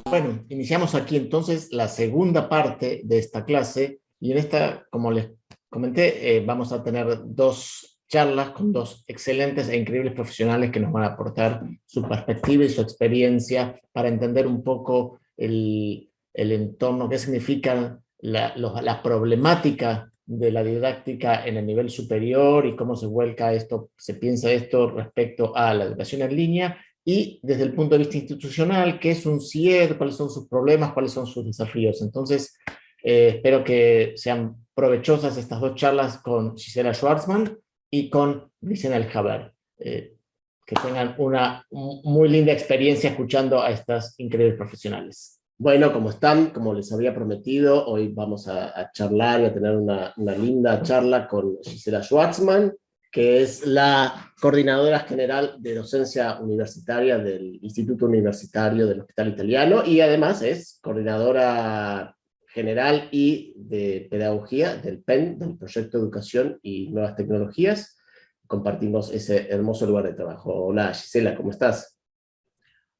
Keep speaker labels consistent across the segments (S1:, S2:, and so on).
S1: Bueno, iniciamos aquí entonces la segunda parte de esta clase y en esta, como les comenté, vamos a tener dos charlas con dos excelentes e increíbles profesionales que nos van a aportar su perspectiva y su experiencia para entender un poco el entorno, qué significa la problemática de la didáctica en el nivel superior y cómo se vuelca esto, se piensa esto respecto a la educación en línea y desde el punto de vista institucional, qué es un CIED, cuáles son sus problemas, cuáles son sus desafíos. Entonces, espero que sean provechosas estas dos charlas con Gisela Schwartzman y con Vicena El Jaber. Que tengan una muy linda experiencia escuchando a estas increíbles profesionales. Bueno, ¿cómo están? Como les había prometido, hoy vamos a charlar y a tener una linda charla con Gisela Schwartzman, que es la coordinadora general de docencia universitaria del Instituto Universitario del Hospital Italiano y además es coordinadora general y de pedagogía del PEN, del Proyecto de Educación y Nuevas Tecnologías. Compartimos ese hermoso lugar de trabajo. Hola Gisela, ¿cómo estás?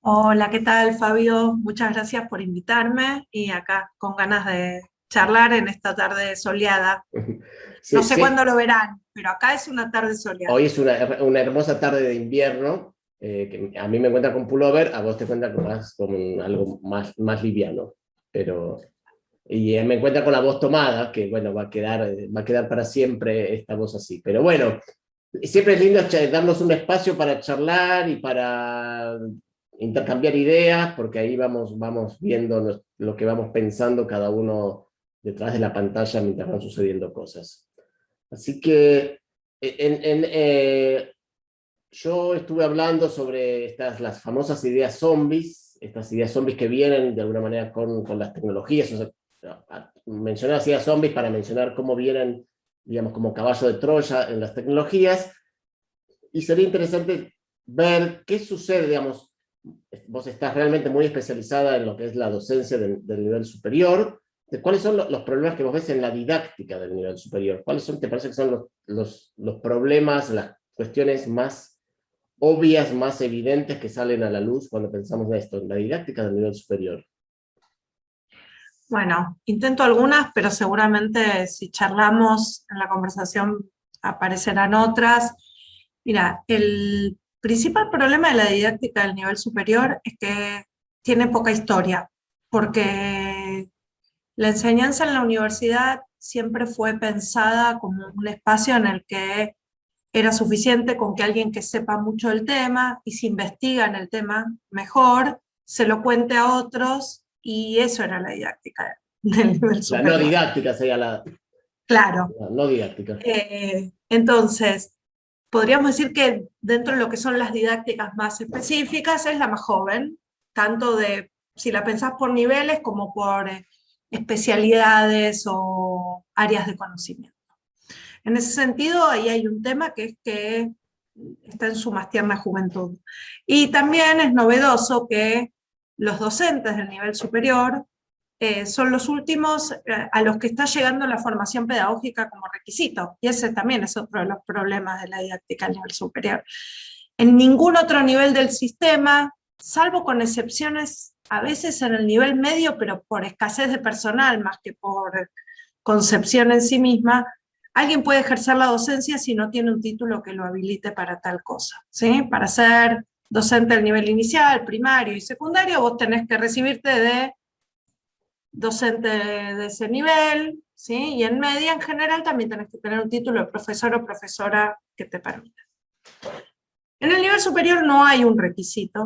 S2: Hola, ¿qué tal, Fabio? Muchas gracias por invitarme y acá con ganas de charlar en esta tarde soleada. No
S1: Sí,
S2: sé
S1: sí.
S2: cuándo lo verán, pero acá es una tarde soleada.
S1: Hoy es una hermosa tarde de invierno, que a mí me encuentra con pullover, a vos te encuentra con algo más liviano. Pero, y me encuentra con la voz tomada, que bueno, va a quedar para siempre esta voz así. Pero bueno, siempre es lindo darnos un espacio para charlar y para intercambiar ideas, porque ahí vamos viendo lo que vamos pensando cada uno detrás de la pantalla mientras van sucediendo cosas. Así que yo estuve hablando sobre las famosas ideas zombies, estas ideas zombies que vienen de alguna manera con las tecnologías. O sea, mencioné las ideas zombies para mencionar cómo vienen, digamos, como caballo de Troya en las tecnologías, y sería interesante ver qué sucede, digamos, vos estás realmente muy especializada en lo que es la docencia del nivel superior. ¿Cuáles son los problemas que vos ves en la didáctica del nivel superior? ¿Cuáles son, te parece que son los problemas, las cuestiones más obvias, más evidentes que salen a la luz cuando pensamos en esto, en la didáctica del nivel superior?
S2: Bueno, intento algunas, pero seguramente si charlamos en la conversación aparecerán otras. Mira, el principal problema de la didáctica del nivel superior es que tiene poca historia, porque la enseñanza en la universidad siempre fue pensada como un espacio en el que era suficiente con que alguien que sepa mucho del tema y se investiga en el tema mejor, se lo cuente a otros y eso era la didáctica del nivel
S1: La no
S2: superior.
S1: didáctica sería
S2: Claro.
S1: la no didáctica.
S2: Entonces, podríamos decir que dentro de lo que son las didácticas más específicas es la más joven, tanto de, si la pensás por niveles como por especialidades o áreas de conocimiento. En ese sentido, ahí hay un tema que es que está en su más tierna juventud. Y también es novedoso que los docentes del nivel superior son los últimos a los que está llegando la formación pedagógica como requisito. Y ese también es otro de los problemas de la didáctica al nivel superior. En ningún otro nivel del sistema, salvo con excepciones a veces en el nivel medio, pero por escasez de personal más que por concepción en sí misma, alguien puede ejercer la docencia si no tiene un título que lo habilite para tal cosa, ¿sí? Para ser docente del nivel inicial, primario y secundario, vos tenés que recibirte de docente de ese nivel, ¿sí? Y en media, en general, también tenés que tener un título de profesor o profesora que te permita. En el nivel superior no hay un requisito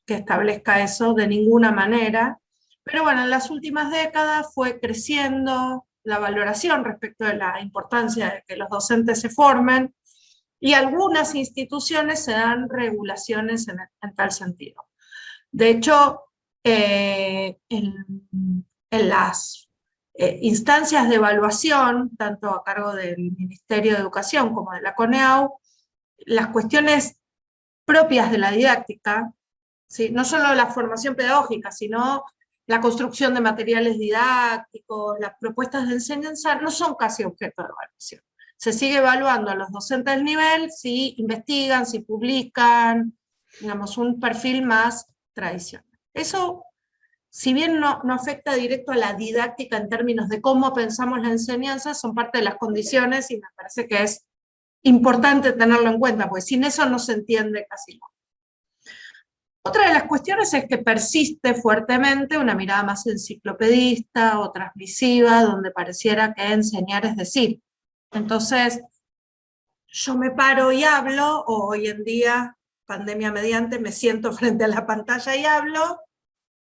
S2: que establezca eso de ninguna manera, pero bueno, en las últimas décadas fue creciendo la valoración respecto de la importancia de que los docentes se formen y algunas instituciones se dan regulaciones en tal sentido. De hecho, en las instancias de evaluación, tanto a cargo del Ministerio de Educación como de la CONEAU, las cuestiones propias de la didáctica, ¿sí? No solo la formación pedagógica, sino la construcción de materiales didácticos, las propuestas de enseñanza, no son casi objeto de evaluación. Se sigue evaluando a los docentes del nivel si investigan, si publican, digamos, un perfil más tradicional. Eso, si bien no afecta directo a la didáctica en términos de cómo pensamos la enseñanza, son parte de las condiciones y me parece que es importante tenerlo en cuenta, porque sin eso no se entiende casi nada. Otra de las cuestiones es que persiste fuertemente una mirada más enciclopedista o transmisiva, donde pareciera que enseñar es decir. Entonces, yo me paro y hablo, o hoy en día, pandemia mediante, me siento frente a la pantalla y hablo,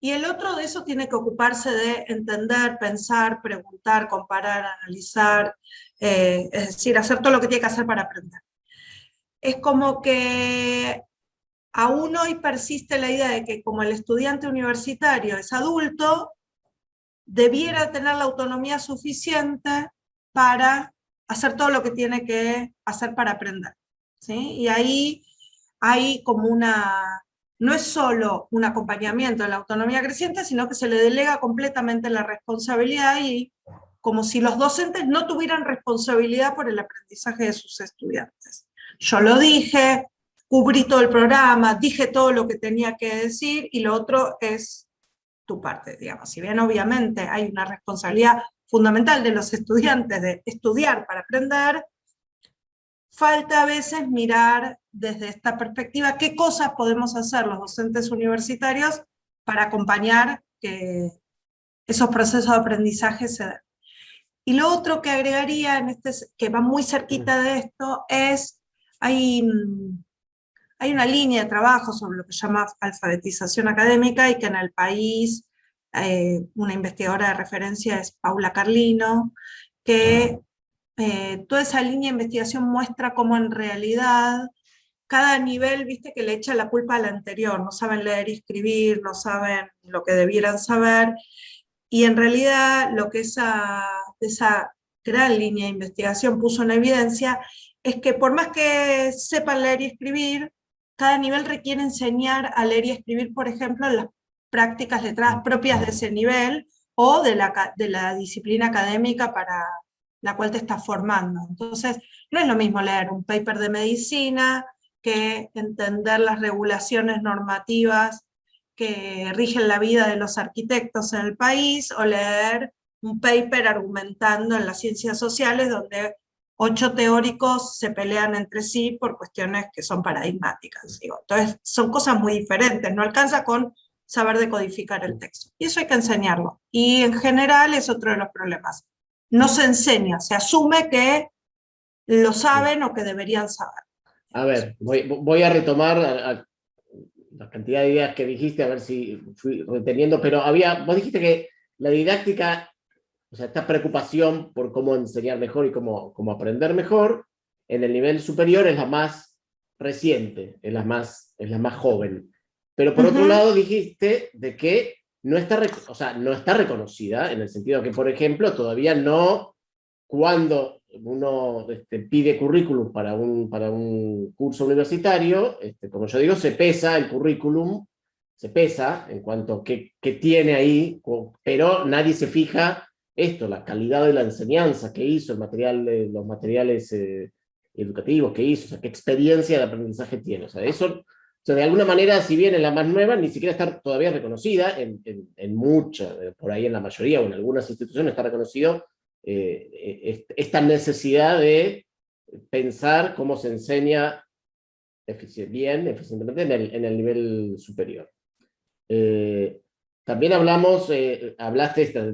S2: y el otro de eso tiene que ocuparse de entender, pensar, preguntar, comparar, analizar, es decir, hacer todo lo que tiene que hacer para aprender. Es como que aún hoy persiste la idea de que como el estudiante universitario es adulto, debiera tener la autonomía suficiente para hacer todo lo que tiene que hacer para aprender, ¿sí? Y ahí hay como no es solo un acompañamiento de la autonomía creciente, sino que se le delega completamente la responsabilidad y como si los docentes no tuvieran responsabilidad por el aprendizaje de sus estudiantes. Yo lo dije, cubrí todo el programa, dije todo lo que tenía que decir y lo otro es tu parte, digamos. Si bien obviamente hay una responsabilidad fundamental de los estudiantes de estudiar para aprender, falta a veces mirar desde esta perspectiva qué cosas podemos hacer los docentes universitarios para acompañar que esos procesos de aprendizaje se den. Y lo otro que agregaría, que va muy cerquita de esto, es hay una línea de trabajo sobre lo que se llama alfabetización académica y que en el país una investigadora de referencia es Paula Carlino, que toda esa línea de investigación muestra cómo en realidad cada nivel, viste, que le echa la culpa al anterior, no saben leer y escribir, no saben lo que debieran saber, y en realidad lo que esa gran línea de investigación puso en evidencia es que por más que sepan leer y escribir, cada nivel requiere enseñar a leer y escribir, por ejemplo, en las prácticas letradas propias de ese nivel o de la disciplina académica para la cual te estás formando. Entonces, no es lo mismo leer un paper de medicina que entender las regulaciones normativas que rigen la vida de los arquitectos en el país, o leer un paper argumentando en las ciencias sociales donde 8 teóricos se pelean entre sí por cuestiones que son paradigmáticas. Digo. Entonces, son cosas muy diferentes, no alcanza con saber decodificar el texto. Y eso hay que enseñarlo. Y en general es otro de los problemas. No se enseña, se asume que lo saben o que deberían saber.
S1: A ver, voy a retomar la cantidad de ideas que dijiste, a ver si fui reteniendo, pero vos dijiste que la didáctica, o sea, esta preocupación por cómo enseñar mejor y cómo aprender mejor, en el nivel superior es la más reciente, es la más joven. Pero por otro lado dijiste de que no está reconocida, en el sentido que, por ejemplo, todavía no, cuando uno pide currículum para un curso universitario, como yo digo, se pesa el currículum, se pesa en cuanto a qué tiene ahí, pero nadie se fija la calidad de la enseñanza que hizo, los materiales educativos que hizo, o sea, qué experiencia de aprendizaje tiene. O sea, eso, de alguna manera, si bien en la más nueva, ni siquiera está todavía reconocida, en muchas, por ahí en la mayoría o en algunas instituciones está reconocido esta necesidad de pensar cómo se enseña eficientemente en el nivel superior. También hablaste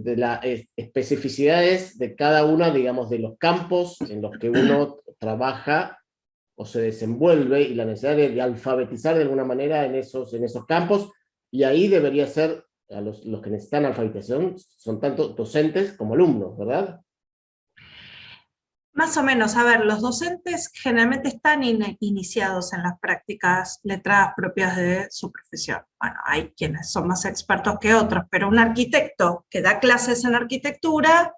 S1: de las especificidades de cada una, digamos, de los campos en los que uno trabaja o se desenvuelve y la necesidad de alfabetizar de alguna manera en esos campos, y ahí debería ser a los que necesitan alfabetización son tanto docentes como alumnos, ¿verdad?
S2: Más o menos, a ver, los docentes generalmente están iniciados en las prácticas letradas propias de su profesión. Bueno, hay quienes son más expertos que otros, pero un arquitecto que da clases en arquitectura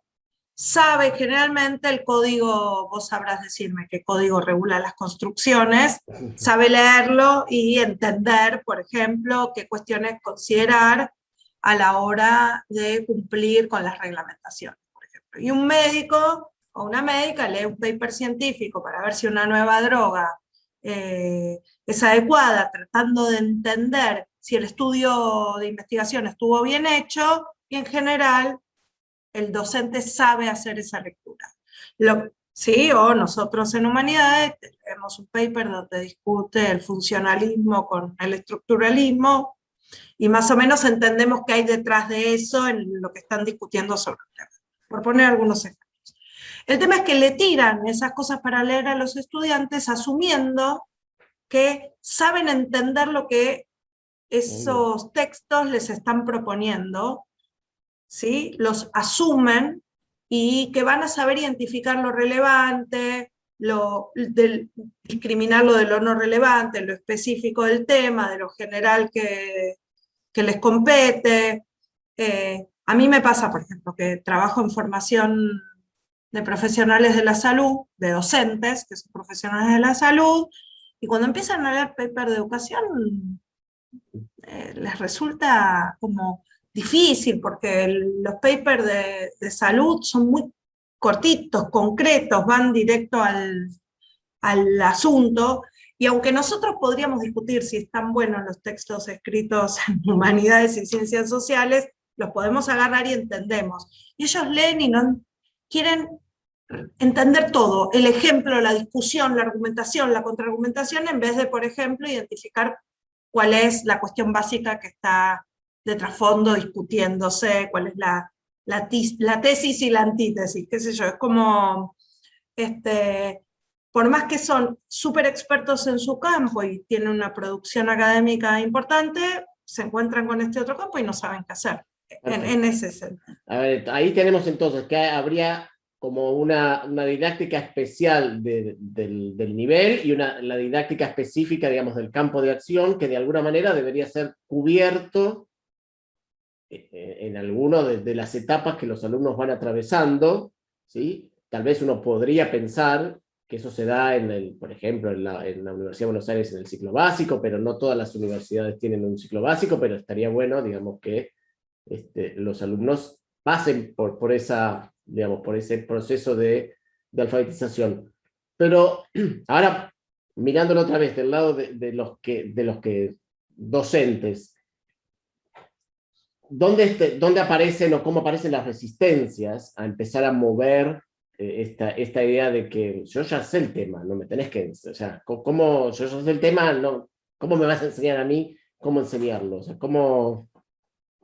S2: sabe generalmente el código, vos sabrás decirme qué código regula las construcciones, sabe leerlo y entender, por ejemplo, qué cuestiones considerar a la hora de cumplir con las reglamentaciones, por ejemplo. Y un médico o una médica lee un paper científico para ver si una nueva droga es adecuada, tratando de entender si el estudio de investigación estuvo bien hecho, y en general el docente sabe hacer esa lectura. Sí, o nosotros en humanidades tenemos un paper donde discute el funcionalismo con el estructuralismo, y más o menos entendemos qué hay detrás de eso en lo que están discutiendo sobre el tema, por poner algunos ejemplos. El tema es que le tiran esas cosas para leer a los estudiantes asumiendo que saben entender lo que esos textos les están proponiendo, ¿sí? Los asumen, y que van a saber identificar lo relevante, discriminarlo de lo no relevante, lo específico del tema, de lo general que les compete. A mí me pasa, por ejemplo, que trabajo en formación de profesionales de la salud, de docentes, que son profesionales de la salud, y cuando empiezan a leer paper de educación, les resulta como difícil, porque los papers de salud son muy cortitos, concretos, van directo al asunto, y aunque nosotros podríamos discutir si están buenos los textos escritos en humanidades y ciencias sociales, los podemos agarrar y entendemos. Y ellos leen y no quieren entender todo, el ejemplo, la discusión, la argumentación, la contraargumentación, en vez de, por ejemplo, identificar cuál es la cuestión básica que está de trasfondo discutiéndose, cuál es la tesis y la antítesis, qué sé yo. Es como, por más que son súper expertos en su campo y tienen una producción académica importante, se encuentran con este otro campo y no saben qué hacer, en ese sentido.
S1: A ver, ahí tenemos entonces que habría como una didáctica especial del nivel y la didáctica específica, digamos, del campo de acción, que de alguna manera debería ser cubierto en alguna de las etapas que los alumnos van atravesando, ¿sí? Tal vez uno podría pensar que eso se da, por ejemplo, en la Universidad de Buenos Aires en el ciclo básico, pero no todas las universidades tienen un ciclo básico, pero estaría bueno, digamos, que los alumnos pasen por ese proceso de alfabetización. Pero ahora, mirándolo otra vez del lado de los que docentes, ¿dónde aparecen o cómo aparecen las resistencias a empezar a mover esta idea de que yo ya sé el tema, no me tenés que, o sea, ¿cómo yo ya sé el tema? No, ¿cómo me vas a enseñar a mí cómo enseñarlo? O sea, ¿cómo...?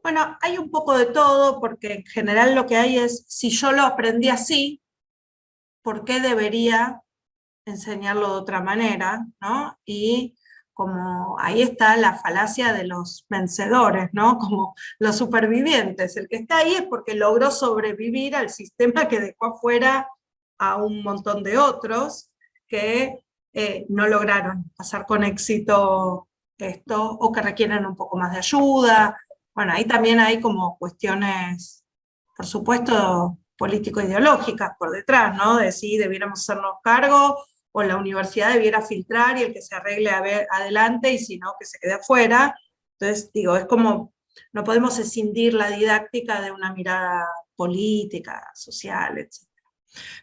S2: Bueno, hay un poco de todo, porque en general lo que hay es, si yo lo aprendí así, ¿por qué debería enseñarlo de otra manera? ¿No? Y como ahí está la falacia de los vencedores, ¿no? Como los supervivientes. El que está ahí es porque logró sobrevivir al sistema que dejó afuera a un montón de otros que no lograron pasar con éxito esto, o que requieren un poco más de ayuda. Bueno, ahí también hay como cuestiones, por supuesto, político-ideológicas por detrás, ¿no? De si debiéramos hacernos cargo, o la universidad debiera filtrar y el que se arregle adelante, y si no, que se quede afuera. Entonces, digo, es como, no podemos escindir la didáctica de una mirada política, social, etc.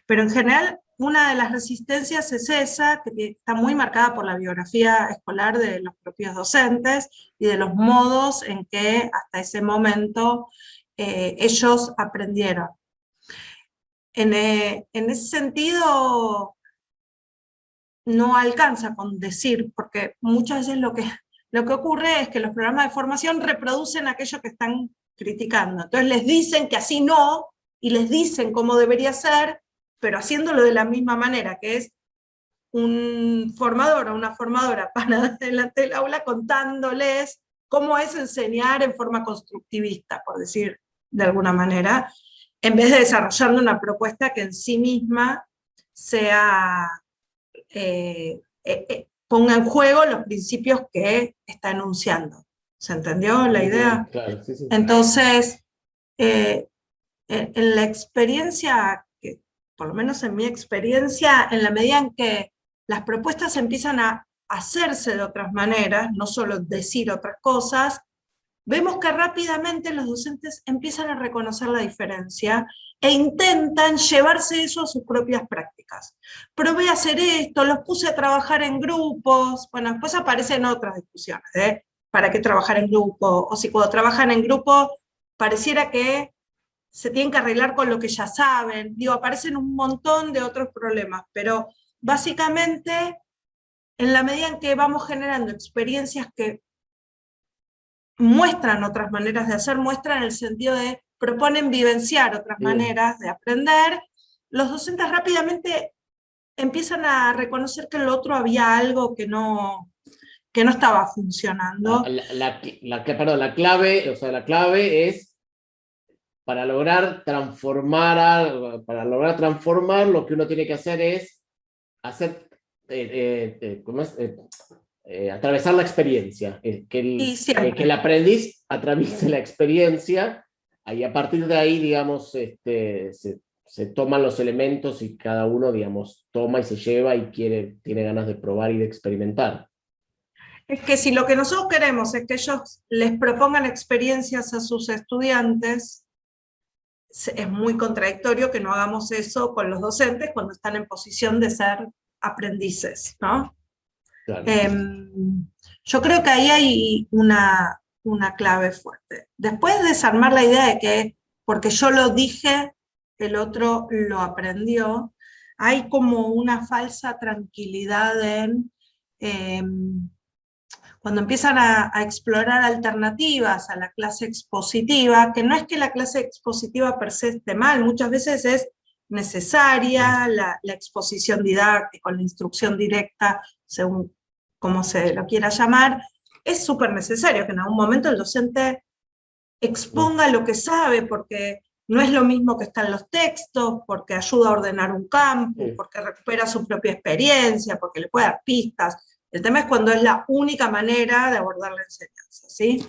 S2: Pero en general, una de las resistencias es esa, que está muy marcada por la biografía escolar de los propios docentes y de los modos en que hasta ese momento ellos aprendieron. En ese sentido, no alcanza con decir, porque muchas veces lo que ocurre es que los programas de formación reproducen aquello que están criticando. Entonces les dicen que así no, y les dicen cómo debería ser, pero haciéndolo de la misma manera, que es un formador o una formadora para delante del aula contándoles cómo es enseñar en forma constructivista, por decir de alguna manera, en vez de desarrollando una propuesta que en sí misma sea, ponga en juego los principios que está enunciando. ¿Se entendió la idea?
S1: Claro, sí, sí.
S2: Entonces, en la experiencia, por lo menos en mi experiencia, en la medida en que las propuestas empiezan a hacerse de otras maneras, no solo decir otras cosas, vemos que rápidamente los docentes empiezan a reconocer la diferencia e intentan llevarse eso a sus propias prácticas. Probé a hacer esto, los puse a trabajar en grupos, bueno, después aparecen otras discusiones, ¿eh? ¿Para qué trabajar en grupo? O si cuando trabajan en grupo pareciera que se tienen que arreglar con lo que ya saben. Digo, aparecen un montón de otros problemas, pero básicamente, en la medida en que vamos generando experiencias que muestran otras maneras de hacer, muestran en el sentido de proponen vivenciar otras maneras de aprender, los docentes rápidamente empiezan a reconocer que en lo otro había algo que no estaba funcionando.
S1: Perdón, la clave es para lograr transformar lo que uno tiene que hacer es hacer, ¿cómo es? Atravesar la experiencia, que el aprendiz atraviese la experiencia, y a partir de ahí, digamos, se toman los elementos y cada uno, digamos, toma y se lleva y tiene ganas de probar y de experimentar.
S2: Es que si lo que nosotros queremos es que ellos les propongan experiencias a sus estudiantes, es muy contradictorio que no hagamos eso con los docentes cuando están en posición de ser aprendices, ¿no?
S1: Claro.
S2: Yo creo que ahí hay una clave fuerte. Después desarmar la idea de que porque yo lo dije, el otro lo aprendió, hay como una falsa tranquilidad en cuando empiezan a explorar alternativas a la clase expositiva, que no es que la clase expositiva per se esté mal, muchas veces es necesaria la exposición didáctica, la instrucción directa, según como se lo quiera llamar, es súper necesario que en algún momento el docente exponga lo que sabe, porque no es lo mismo que está en los textos, porque ayuda a ordenar un campo, porque recupera su propia experiencia, porque le puede dar pistas. El tema es cuando es la única manera de abordar la enseñanza, ¿sí?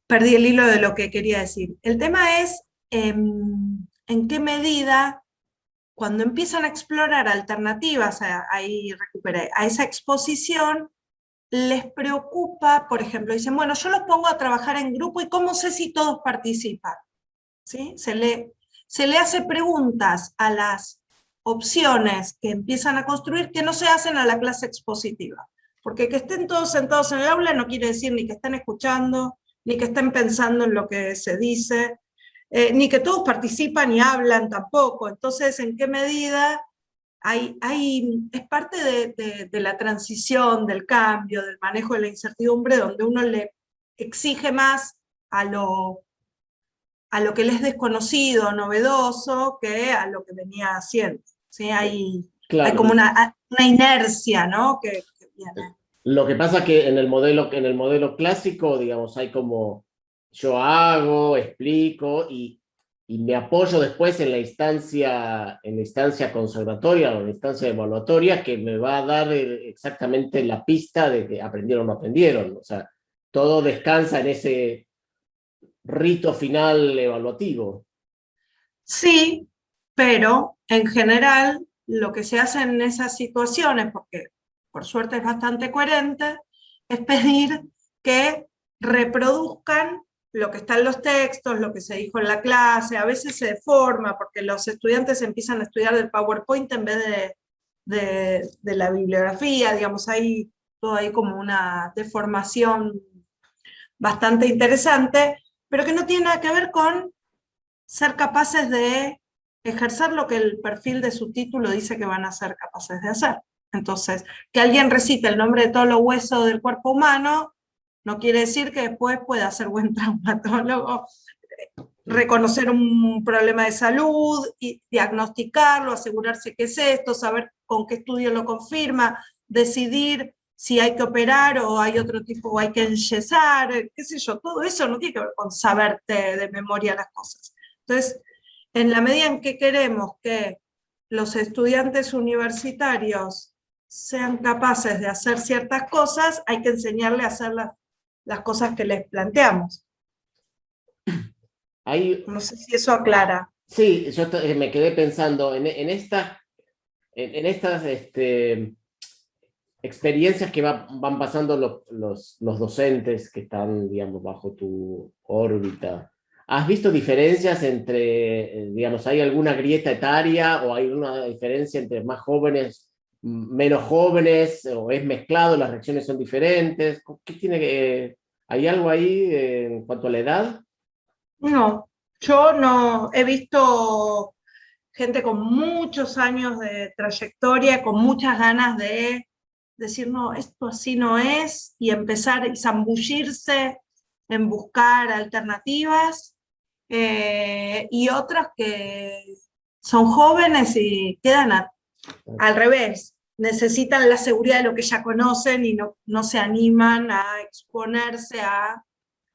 S2: Perdí el hilo de lo que quería decir. El tema es en qué medida, cuando empiezan a explorar alternativas, ahí recuperé, a esa exposición, les preocupa, por ejemplo, dicen, bueno, yo los pongo a trabajar en grupo y ¿cómo sé si todos participan? ¿Sí? Se le hace preguntas a las opciones que empiezan a construir que no se hacen a la clase expositiva. Porque que estén todos sentados en el aula no quiere decir ni que estén escuchando, ni que estén pensando en lo que se dice, ni que todos participan y hablan tampoco. Entonces, ¿en qué medida es parte de la transición, del cambio, del manejo de la incertidumbre, donde uno le exige más a lo que le es desconocido, novedoso, que a lo que venía haciendo? ¿Sí?
S1: Claro.
S2: Hay como una inercia, ¿no? que viene.
S1: Lo que pasa es que en el modelo clásico, digamos, hay como yo hago, explico y me apoyo después en la instancia conservatoria o en la instancia evaluatoria que me va a dar exactamente la pista de que aprendieron o no aprendieron. O sea, todo descansa en ese rito final evaluativo.
S2: Sí, pero en general lo que se hace en esas situaciones, porque por suerte es bastante coherente, es pedir que reproduzcan lo que está en los textos, lo que se dijo en la clase. A veces se deforma porque los estudiantes empiezan a estudiar del PowerPoint en vez de la bibliografía, digamos, hay todo ahí como una deformación bastante interesante, pero que no tiene nada que ver con ser capaces de ejercer lo que el perfil de su título dice que van a ser capaces de hacer. Entonces, que alguien recite el nombre de todos los huesos del cuerpo humano no quiere decir que después pueda ser buen traumatólogo, reconocer un problema de salud, y diagnosticarlo, asegurarse que es esto, saber con qué estudio lo confirma, decidir si hay que operar o hay otro tipo, o hay que enyesar, qué sé yo, todo eso no tiene que ver con saberte de memoria las cosas. Entonces, en la medida en que queremos que los estudiantes universitarios sean capaces de hacer ciertas cosas, hay que enseñarles a hacer las cosas que les planteamos. No sé si eso aclara.
S1: Sí, yo me quedé pensando en estas experiencias que van pasando los docentes que están, digamos, bajo tu órbita. ¿Has visto diferencias entre, digamos, hay alguna grieta etaria o hay una diferencia entre más jóvenes, menos jóvenes, o es mezclado, las reacciones son diferentes? ¿Qué tiene que, hay algo ahí en cuanto a la edad?
S2: No, yo no he visto gente con muchos años de trayectoria, con muchas ganas de decir, no, esto así no es, y empezar y zambullirse en buscar alternativas, y otras que son jóvenes y quedan al revés, necesitan la seguridad de lo que ya conocen y no se animan a exponerse a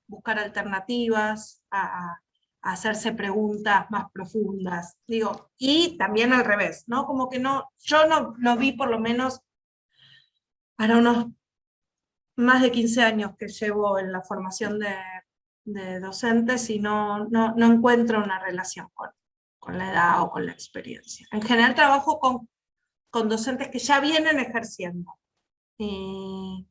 S2: buscar alternativas, a hacerse preguntas más profundas, digo, y también al revés, ¿no? Como que no, yo no vi por lo menos para unos más de 15 años que llevo en la formación de docentes y no encuentro una relación con la edad o con la experiencia. En general trabajo con docentes que ya vienen ejerciendo. Y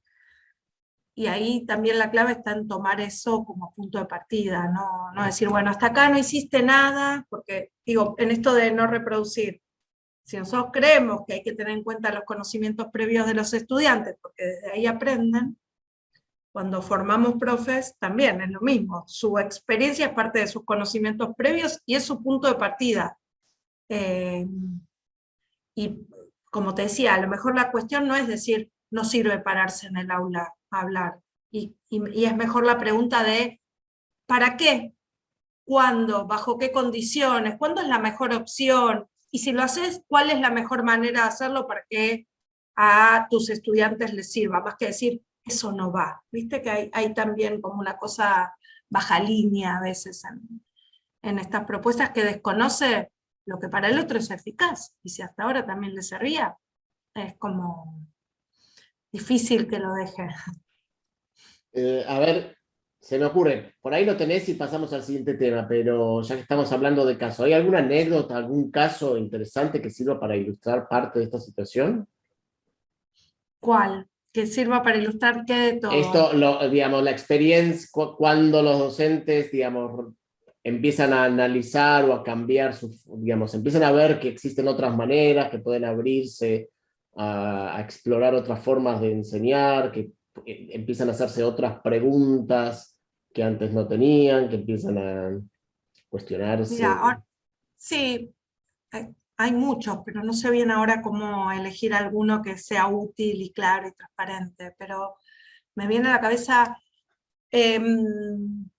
S2: ahí también la clave está en tomar eso como punto de partida, no decir, bueno, hasta acá no hiciste nada, porque digo, en esto de no reproducir, si nosotros creemos que hay que tener en cuenta los conocimientos previos de los estudiantes, porque desde ahí aprenden, cuando formamos profes también es lo mismo, su experiencia es parte de sus conocimientos previos y es su punto de partida. Y como te decía, a lo mejor la cuestión no es decir, no sirve pararse en el aula a hablar, y es mejor la pregunta de, ¿para qué? ¿Cuándo? ¿Bajo qué condiciones? ¿Cuándo es la mejor opción? Y si lo haces, ¿cuál es la mejor manera de hacerlo para que a tus estudiantes les sirva? Más que decir, eso no va. Viste que hay también como una cosa baja línea a veces en estas propuestas que desconoce lo que para el otro es eficaz. Y si hasta ahora también le servía, es como difícil que lo deje.
S1: A ver, se me ocurre, por ahí lo tenés y pasamos al siguiente tema, pero ya que estamos hablando de caso, ¿hay alguna anécdota, algún caso interesante que sirva para ilustrar parte de esta situación?
S2: ¿Cuál? Que sirva para ilustrar qué de todo.
S1: Esto, digamos, la experiencia, cuando los docentes, digamos, empiezan a analizar o a cambiar, digamos, empiezan a ver que existen otras maneras, que pueden abrirse a explorar otras formas de enseñar, que empiezan a hacerse otras preguntas que antes no tenían, que empiezan a
S2: Mira,
S1: cuestionarse.
S2: sí, hay muchos, pero no sé bien ahora cómo elegir alguno que sea útil y claro y transparente, pero me viene a la cabeza,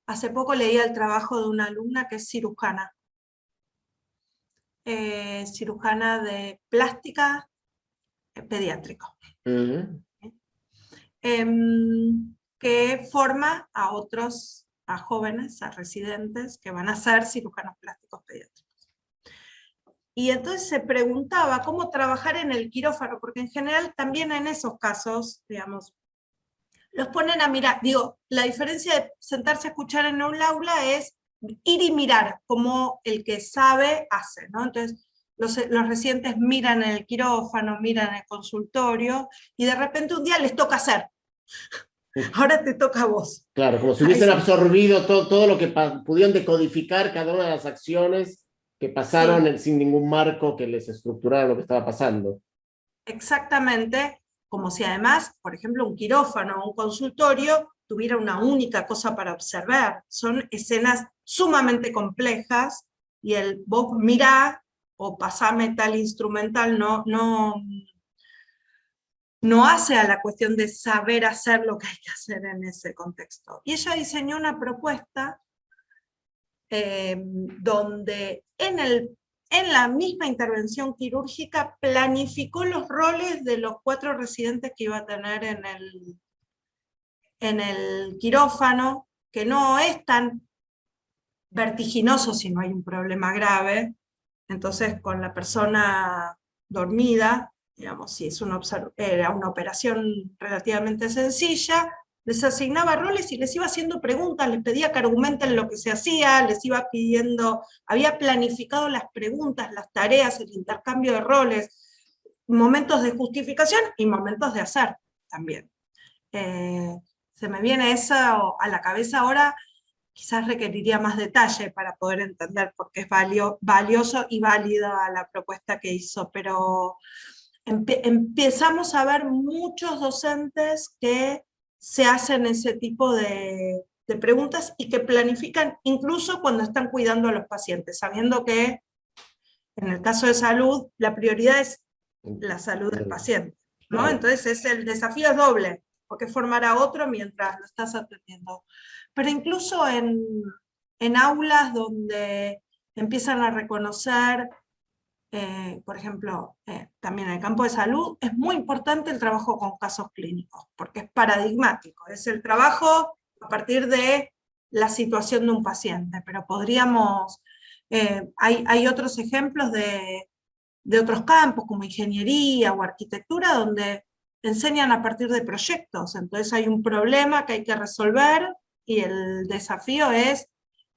S2: hace poco leí el trabajo de una alumna que es cirujana de plástica pediátrico,
S1: Ujú.
S2: que forma a otros, a jóvenes, a residentes que van a ser cirujanos plásticos pediátricos. Y entonces se preguntaba cómo trabajar en el quirófano, porque en general también en esos casos, digamos, los ponen a mirar. Digo, la diferencia de sentarse a escuchar en un aula es ir y mirar, como el que sabe hace, ¿no? Entonces, los residentes miran en el quirófano, miran en el consultorio, y de repente un día les toca hacer. Ahora te toca a vos.
S1: Claro, como si hubiesen
S2: Ahí
S1: absorbido todo lo que pudieron decodificar cada una de las acciones que pasaron
S2: sí,
S1: sin ningún marco que les estructurara lo que estaba pasando.
S2: exactamente, como si además, por ejemplo, un quirófano o un consultorio tuviera una única cosa para observar. Son escenas sumamente complejas y el vos mirá o pasame tal instrumental no hace a la cuestión de saber hacer lo que hay que hacer en ese contexto. Y ella diseñó una propuesta donde en la misma intervención quirúrgica planificó los roles de los 4 residentes que iba a tener en el quirófano, que no es tan vertiginoso si no hay un problema grave. Entonces, con la persona dormida, digamos, si era una operación relativamente sencilla, les asignaba roles y les iba haciendo preguntas, les pedía que argumenten lo que se hacía, les iba pidiendo, había planificado las preguntas, las tareas, el intercambio de roles. momentos de justificación y momentos de hacer también. Se me viene eso a la cabeza ahora, quizás requeriría más detalle para poder entender por qué es valioso y válida la propuesta que hizo, pero empezamos a ver muchos docentes que se hacen ese tipo de preguntas y que planifican incluso cuando están cuidando a los pacientes, sabiendo que en el caso de salud la prioridad es la salud del paciente, ¿no?
S1: Claro.
S2: Entonces el desafío es doble, porque es formar a otro mientras lo estás atendiendo. Pero incluso en aulas donde empiezan a reconocer, por ejemplo, también en el campo de salud, es muy importante el trabajo con casos clínicos, porque es paradigmático, es el trabajo a partir de la situación de un paciente, pero podríamos, hay otros ejemplos de otros campos, como ingeniería o arquitectura, donde enseñan a partir de proyectos, entonces hay un problema que hay que resolver, y el desafío es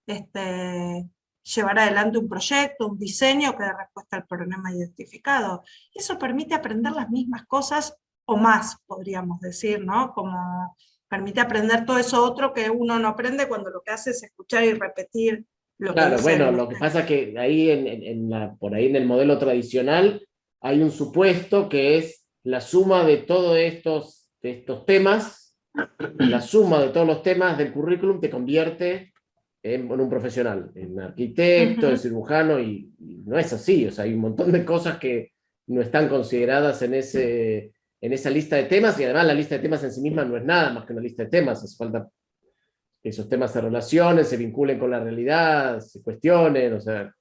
S2: llevar adelante un proyecto, un diseño que dé respuesta al problema identificado. Y eso permite aprender las mismas cosas o más, podríamos decir, ¿no? Como permite aprender todo eso otro que uno no aprende cuando lo que hace es escuchar y repetir lo que
S1: Claro,
S2: dice
S1: bueno,
S2: el
S1: lo que pasa es que ahí por ahí en el modelo tradicional hay un supuesto que es la suma de estos temas, la suma de todos los temas del currículum te convierte en un profesional, en arquitecto, en cirujano, y no es así. O sea, hay un montón de cosas que no están consideradas en esa lista de temas, y además la lista de temas en sí misma no es nada más que una lista de temas. Hace falta que esos temas se relacionen, se vinculen con la realidad, se cuestionen, o sea.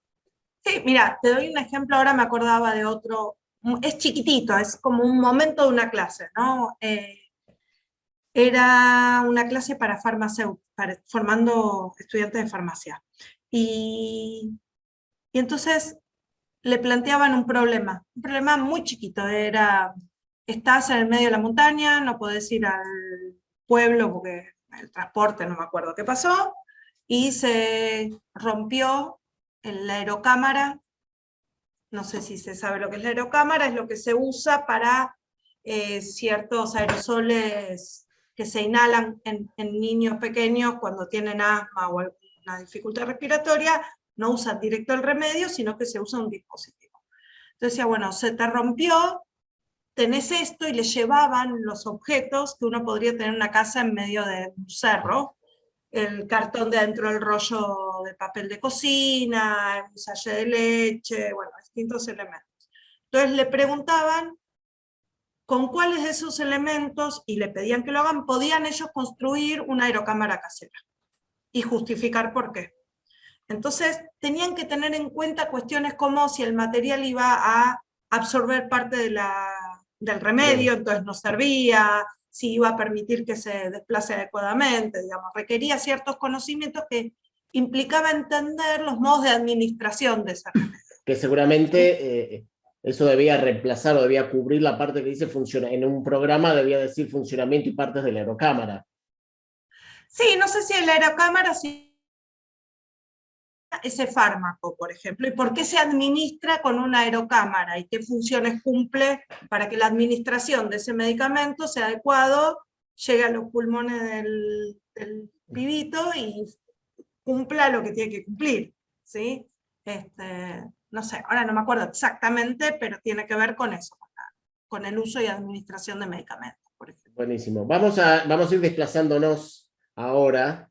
S2: Sí, mira, te doy un ejemplo, ahora me acordaba de otro, es chiquitito, es como un momento de una clase, ¿no? Era una clase para formando estudiantes de farmacia. Y entonces le planteaban un problema muy chiquito, era, estás en el medio de la montaña, no podés ir al pueblo porque el transporte, no me acuerdo qué pasó, y se rompió la aerocámara. No sé si se sabe lo que es la aerocámara, es lo que se usa para ciertos aerosoles que se inhalan en niños pequeños cuando tienen asma o alguna dificultad respiratoria, no usan directo el remedio, sino que se usa un dispositivo. Entonces decía, bueno, se te rompió, tenés esto, y le llevaban los objetos que uno podría tener en una casa en medio de un cerro, el cartón de adentro del rollo de papel de cocina, un sachet de leche, bueno, distintos elementos. Entonces le preguntaban con cuáles de esos elementos, y le pedían que lo hagan, podían ellos construir una aerocámara casera y justificar por qué. Entonces tenían que tener en cuenta cuestiones como si el material iba a absorber parte del remedio, entonces no servía, si iba a permitir que se desplace adecuadamente, digamos, requería ciertos conocimientos que implicaba entender los modos de administración de ese remedio.
S1: Que seguramente eso debía reemplazar o debía cubrir la parte que dice en un programa debía decir funcionamiento y partes de la aerocámara.
S2: Sí, no sé si en la aerocámara sí ese fármaco, por ejemplo, y por qué se administra con una aerocámara y qué funciones cumple para que la administración de ese medicamento sea adecuado, llegue a los pulmones del pibito y cumpla lo que tiene que cumplir, ¿sí? No sé, ahora no me acuerdo exactamente, pero tiene que ver con eso, con el uso y administración de medicamentos, por ejemplo.
S1: Buenísimo. Vamos a ir desplazándonos ahora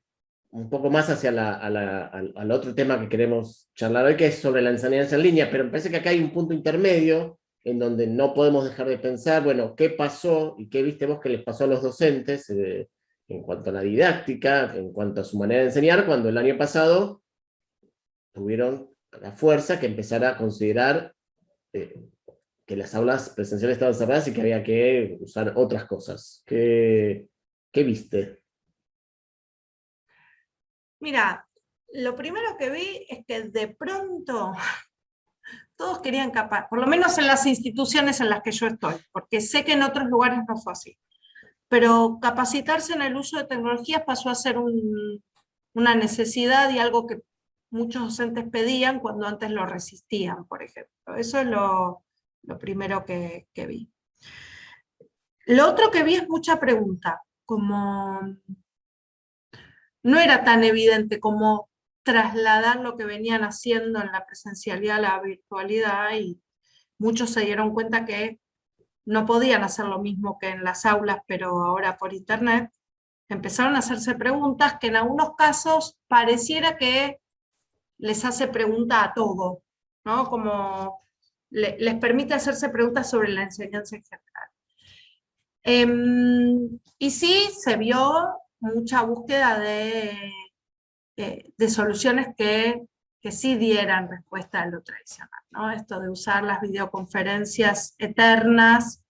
S1: un poco más hacia al otro tema que queremos charlar hoy, que es sobre la enseñanza en línea, pero me parece que acá hay un punto intermedio en donde no podemos dejar de pensar, bueno, ¿qué pasó y qué viste vos que les pasó a los docentes en cuanto a la didáctica, en cuanto a su manera de enseñar, cuando el año pasado tuvieron la fuerza que empezara a considerar que las aulas presenciales estaban cerradas y que había que usar otras cosas? ¿Qué viste?
S2: Mira, lo primero que vi es que de pronto todos querían por lo menos en las instituciones en las que yo estoy, porque sé que en otros lugares no fue así, pero capacitarse en el uso de tecnologías pasó a ser una necesidad y algo que muchos docentes pedían cuando antes lo resistían, por ejemplo. Eso es lo primero que vi. Lo otro que vi es mucha pregunta, como no era tan evidente como trasladar lo que venían haciendo en la presencialidad a la virtualidad, y muchos se dieron cuenta que no podían hacer lo mismo que en las aulas, pero ahora por internet. Empezaron a hacerse preguntas que en algunos casos pareciera que les hace pregunta a todo, ¿no? Como les permite hacerse preguntas sobre la enseñanza en general. Y sí se vio mucha búsqueda de soluciones que sí dieran respuesta a lo tradicional, ¿no? Esto de usar las videoconferencias eternas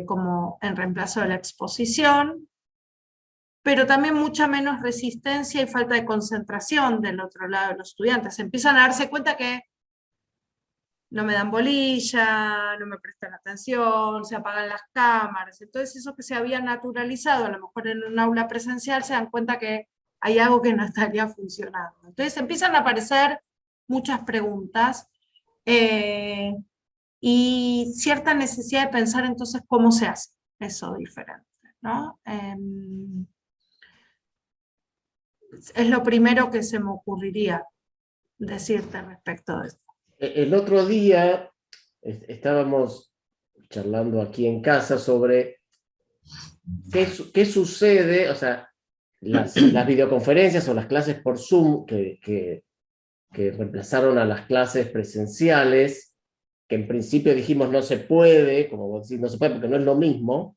S2: como en reemplazo de la exposición, pero también mucha menos resistencia y falta de concentración del otro lado de los estudiantes. Empiezan a darse cuenta que no me dan bolilla, no me prestan atención, se apagan las cámaras. Entonces eso que se había naturalizado, a lo mejor en un aula presencial, se dan cuenta que hay algo que no estaría funcionando. Entonces empiezan a aparecer muchas preguntas y cierta necesidad de pensar entonces cómo se hace eso diferente, ¿no? Es lo primero que se me ocurriría decirte respecto de esto.
S1: El otro día estábamos charlando aquí en casa sobre qué sucede, o sea, las videoconferencias o las clases por Zoom que reemplazaron a las clases presenciales, que en principio dijimos no se puede, como vos decís, no se puede porque no es lo mismo,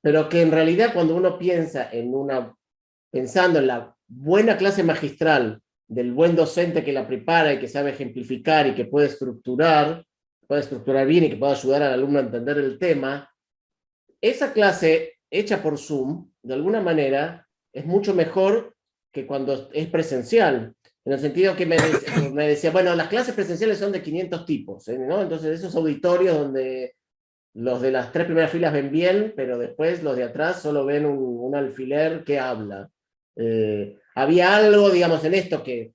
S1: pero que en realidad cuando uno piensa pensando en la buena clase magistral del buen docente que la prepara y que sabe ejemplificar y que puede estructurar bien y que puede ayudar al alumno a entender el tema, esa clase hecha por Zoom, de alguna manera, es mucho mejor que cuando es presencial. En el sentido que me decía, bueno, las clases presenciales son de 500 tipos, ¿no? Entonces esos auditorios donde los de las 3 primeras filas ven bien, pero después los de atrás solo ven un alfiler que habla. Había algo, digamos, en esto que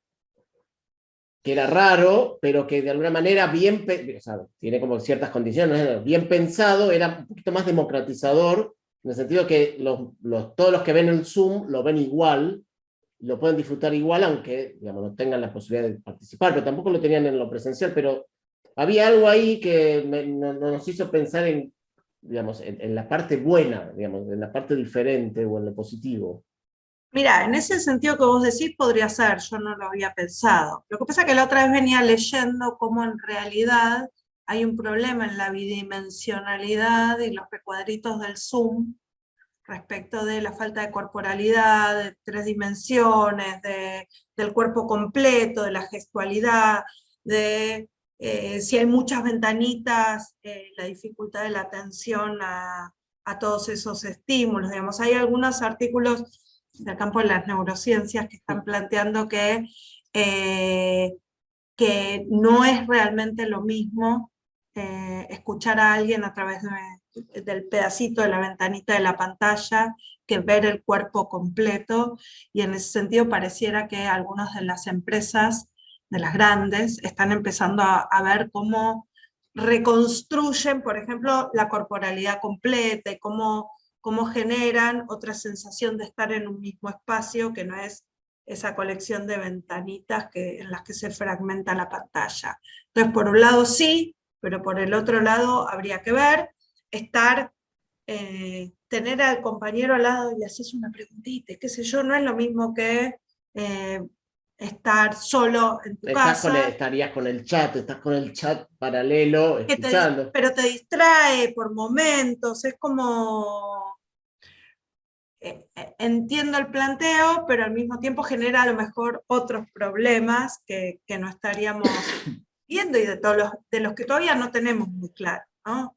S1: era raro, pero que de alguna manera o sea, tiene como ciertas condiciones, ¿no? Bien pensado, era un poquito más democratizador, en el sentido que todos los que ven el Zoom lo ven igual, lo pueden disfrutar igual, aunque digamos, no tengan la posibilidad de participar, pero tampoco lo tenían en lo presencial, pero había algo ahí que nos hizo pensar digamos, en la parte buena, digamos, en la parte diferente o en lo positivo.
S2: Mira, en ese sentido que vos decís podría ser, yo no lo había pensado. Lo que pasa es que la otra vez venía leyendo cómo en realidad hay un problema en la bidimensionalidad y los recuadritos del Zoom respecto de la falta de corporalidad, de 3 dimensiones, del cuerpo completo, de la gestualidad, de si hay muchas ventanitas, la dificultad de la atención a todos esos estímulos. Digamos, hay algunos artículos del campo de las neurociencias que están planteando que no es realmente lo mismo escuchar a alguien a través del pedacito de la ventanita de la pantalla que ver el cuerpo completo, y en ese sentido pareciera que algunas de las empresas, de las grandes, están empezando a ver cómo reconstruyen, por ejemplo, la corporalidad completa y cómo generan otra sensación de estar en un mismo espacio que no es esa colección de ventanitas en las que se fragmenta la pantalla. Entonces, por un lado sí, pero por el otro lado habría que ver, tener al compañero al lado y le haces una preguntita, qué sé yo, no es lo mismo que estar solo en tu casa.
S1: Estarías con el chat, estás con el chat paralelo, escuchando.
S2: Pero te distrae por momentos, es como... entiendo el planteo, pero al mismo tiempo genera a lo mejor otros problemas que no estaríamos viendo y de los que todavía no tenemos muy claro, ¿no?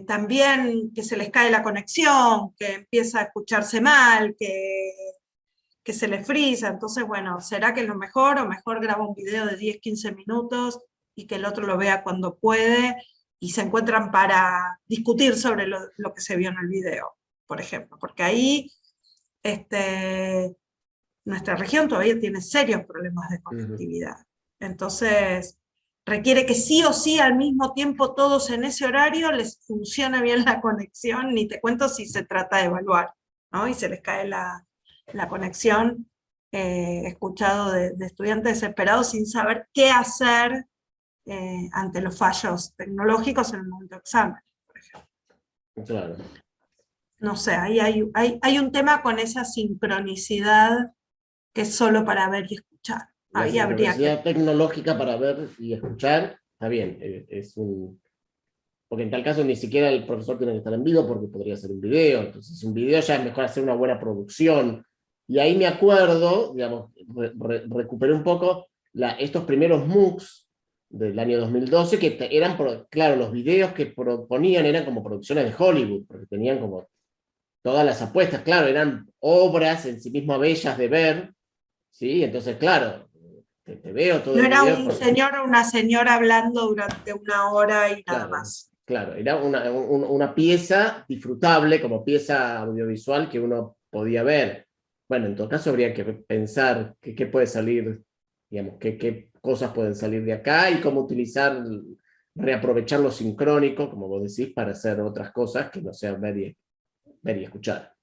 S2: También que se les cae la conexión, que empieza a escucharse mal, que se les frisa. Entonces, bueno, ¿será que es lo mejor? O mejor graba un video de 10, 15 minutos y que el otro lo vea cuando puede y se encuentran para discutir sobre lo que se vio en el video, por ejemplo. Porque ahí nuestra región todavía tiene serios problemas de conectividad. Entonces, requiere que sí o sí al mismo tiempo todos en ese horario les funcione bien la conexión, ni te cuento si se trata de evaluar, ¿no? Y se les cae la conexión. He escuchado de estudiantes desesperados sin saber qué hacer ante los fallos tecnológicos en el momento de examen, por ejemplo.
S1: Claro.
S2: No sé, ahí hay un tema con esa sincronicidad que es solo para ver y escuchar.
S1: La
S2: Ahí habría que...
S1: sincronicidad tecnológica para ver y escuchar, está bien, porque en tal caso ni siquiera el profesor tiene que estar en vivo porque podría ser un video, entonces un video ya es mejor hacer una buena producción. Y ahí me acuerdo, digamos, recuperé un poco estos primeros MOOCs del año 2012, que eran, claro, los videos que proponían eran como producciones de Hollywood, porque tenían como todas las apuestas, claro, eran obras en sí mismas bellas de ver, ¿sí? Entonces, claro, te veo todo
S2: No
S1: el
S2: era
S1: video.
S2: un señor o una señora hablando durante una hora y nada
S1: Claro,
S2: más.
S1: claro, era una pieza disfrutable como pieza audiovisual que uno podía ver. Bueno, en todo caso habría que pensar qué puede salir, digamos, qué cosas pueden salir de acá y cómo utilizar, reaprovechar lo sincrónico, como vos decís, para hacer otras cosas que no sean ver y escuchar.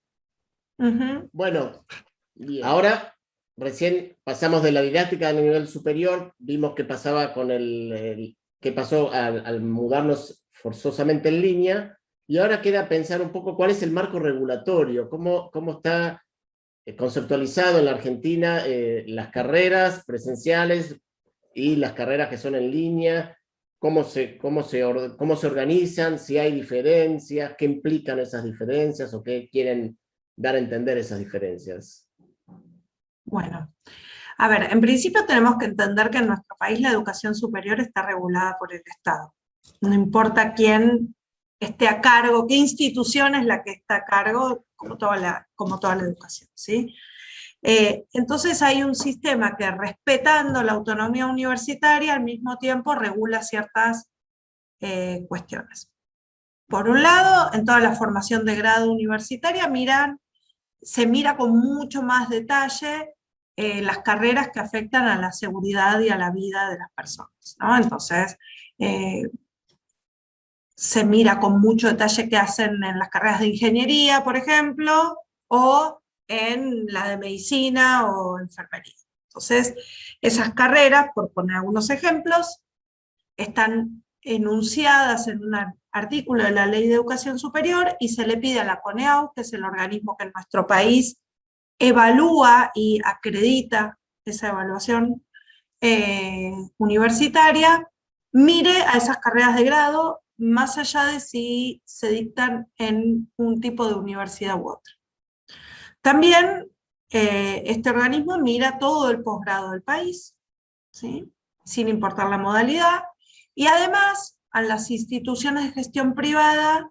S2: Ujú.
S1: Bueno, bien. Ahora recién pasamos de la didáctica al nivel superior, vimos qué pasaba con qué pasó al mudarnos forzosamente en línea, y ahora queda pensar un poco cuál es el marco regulatorio, cómo está conceptualizado en la Argentina las carreras presenciales y las carreras que son en línea, cómo se organizan, si hay diferencias, qué implican esas diferencias o qué quieren dar a entender esas diferencias.
S2: Bueno, a ver, en principio tenemos que entender que en nuestro país la educación superior está regulada por el Estado. No importa quién esté a cargo, qué institución es la que está a cargo, como toda la educación, ¿sí? Entonces hay un sistema que, respetando la autonomía universitaria, al mismo tiempo regula ciertas cuestiones. Por un lado, en toda la formación de grado universitaria se mira con mucho más detalle las carreras que afectan a la seguridad y a la vida de las personas, ¿no? Entonces, se mira con mucho detalle qué hacen en las carreras de ingeniería, por ejemplo, o en la de medicina o enfermería. Entonces, esas carreras, por poner algunos ejemplos, están enunciadas en un artículo de la Ley de Educación Superior y se le pide a la CONEAU, que es el organismo que en nuestro país evalúa y acredita esa evaluación universitaria, mire a esas carreras de grado más allá de si se dictan en un tipo de universidad u otra. También este organismo mira todo el posgrado del país, ¿sí? Sin importar la modalidad, y además a las instituciones de gestión privada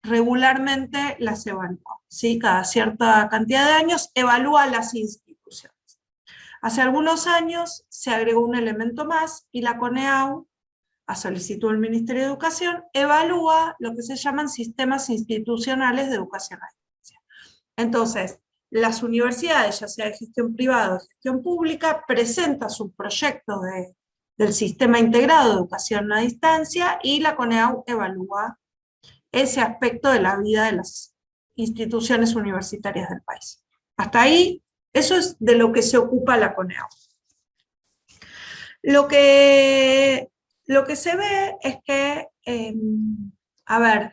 S2: regularmente las evalúa, ¿sí? Cada cierta cantidad de años evalúa las instituciones. Hace algunos años se agregó un elemento más y la CONEAU, a solicitud del Ministerio de Educación, evalúa lo que se llaman sistemas institucionales de educación a distancia. Entonces, las universidades, ya sea de gestión privada o de gestión pública, presentan su proyecto del sistema integrado de educación a distancia y la CONEAU evalúa ese aspecto de la vida de las instituciones universitarias del país. Hasta ahí, eso es de lo que se ocupa la CONEAU. Lo que se ve es que, a ver,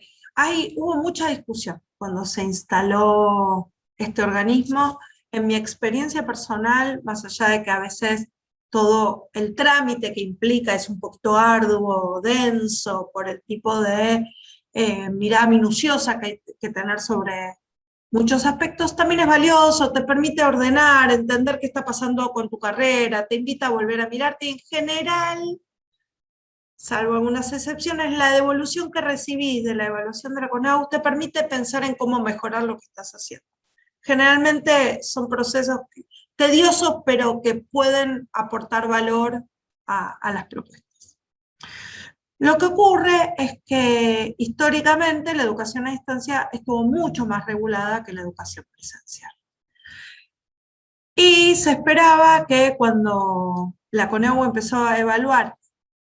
S2: hubo mucha discusión cuando se instaló este organismo. En mi experiencia personal, más allá de que a veces todo el trámite que implica es un poquito arduo, denso, por el tipo de mirada minuciosa que hay que tener sobre muchos aspectos, también es valioso, te permite ordenar, entender qué está pasando con tu carrera, te invita a volver a mirarte. En general, salvo algunas excepciones, la devolución que recibís de la evaluación de la CONEAU te permite pensar en cómo mejorar lo que estás haciendo. Generalmente son procesos tediosos, pero que pueden aportar valor a las propuestas. Lo que ocurre es que históricamente la educación a distancia estuvo mucho más regulada que la educación presencial. Y se esperaba que cuando la CONEAU empezó a evaluar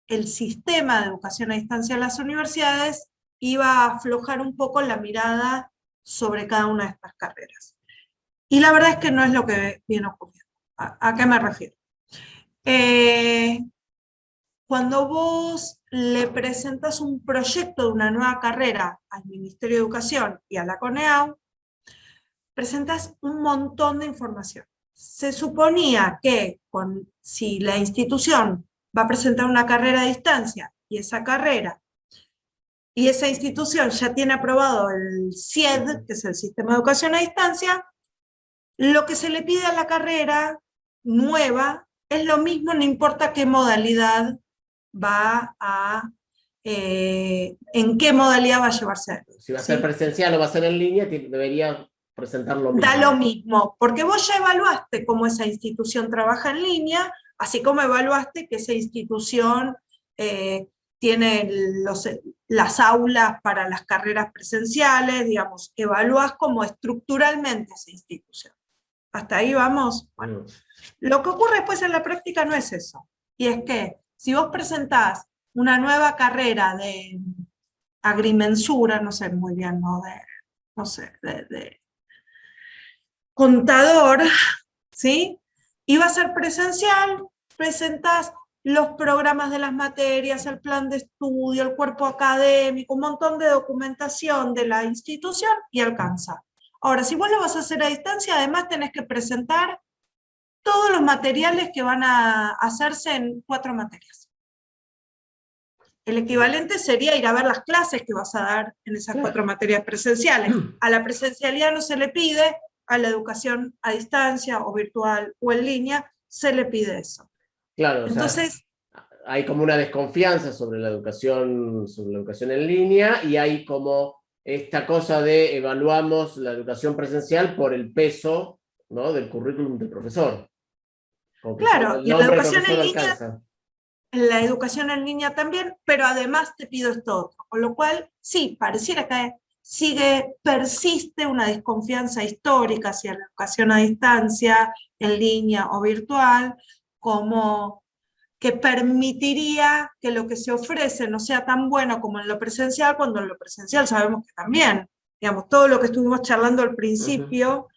S2: el sistema de educación a distancia en las universidades iba a aflojar un poco la mirada sobre cada una de estas carreras. Y la verdad es que no es lo que viene ocurriendo. ¿A qué me refiero? Cuando vos le presentas un proyecto de una nueva carrera al Ministerio de Educación y a la CONEAU, presentas un montón de información. Se suponía que si la institución va a presentar una carrera a distancia y esa institución ya tiene aprobado el SIED, que es el Sistema de Educación a Distancia, lo que se le pide a la carrera nueva es lo mismo, no importa qué modalidad en qué modalidad va a llevarse a cabo.
S1: Si va a ser presencial o va a ser en línea, debería presentar lo mismo.
S2: Da lo mismo, porque vos ya evaluaste cómo esa institución trabaja en línea, así como evaluaste que esa institución tiene las aulas para las carreras presenciales, digamos, evaluás como estructuralmente esa institución. ¿Hasta ahí vamos? Bueno, lo que ocurre después en la práctica no es eso, y es que si vos presentás una nueva carrera de agrimensura, no sé muy bien, de contador, ¿sí? Y va a ser presencial, presentás los programas de las materias, el plan de estudio, el cuerpo académico, un montón de documentación de la institución y alcanza. Ahora, si vos lo vas a hacer a distancia, además tenés que presentar todos los materiales que van a hacerse en 4 materias. El equivalente sería ir a ver las clases que vas a dar en esas 4 materias presenciales. A la presencialidad no se le pide, a la educación a distancia o virtual o en línea se le pide eso.
S1: Claro,
S2: entonces
S1: hay como una desconfianza sobre la educación en línea, y hay como esta cosa de evaluamos la educación presencial por el peso, ¿no?, del currículum del profesor.
S2: Claro, y en la educación en línea, en la educación en línea también, pero además te pido esto otro, con lo cual sí, pareciera que persiste una desconfianza histórica hacia la educación a distancia, en línea o virtual, como que permitiría que lo que se ofrece no sea tan bueno como en lo presencial, cuando en lo presencial sabemos que también, digamos, todo lo que estuvimos charlando al principio,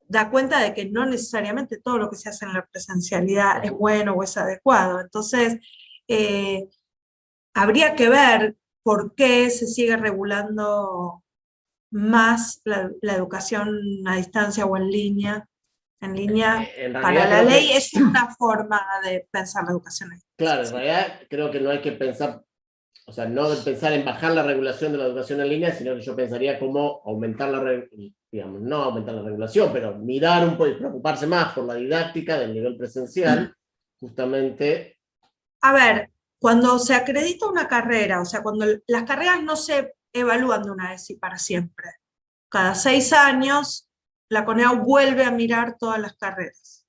S2: da cuenta de que no necesariamente todo lo que se hace en la presencialidad es bueno o es adecuado. Entonces, habría que ver por qué se sigue regulando más la educación a distancia o en línea. En línea, para la ley es una forma de pensar la educación a distancia.
S1: Claro, en realidad creo que no hay que pensar, o sea, no pensar en bajar la regulación de la educación en línea, sino que yo pensaría cómo aumentar digamos, no aumentar la regulación, pero mirar un poco y preocuparse más por la didáctica del nivel presencial, justamente.
S2: A ver, cuando se acredita una carrera, o sea, cuando las carreras no se evalúan de una vez y para siempre, cada 6 años la CONEAU vuelve a mirar todas las carreras,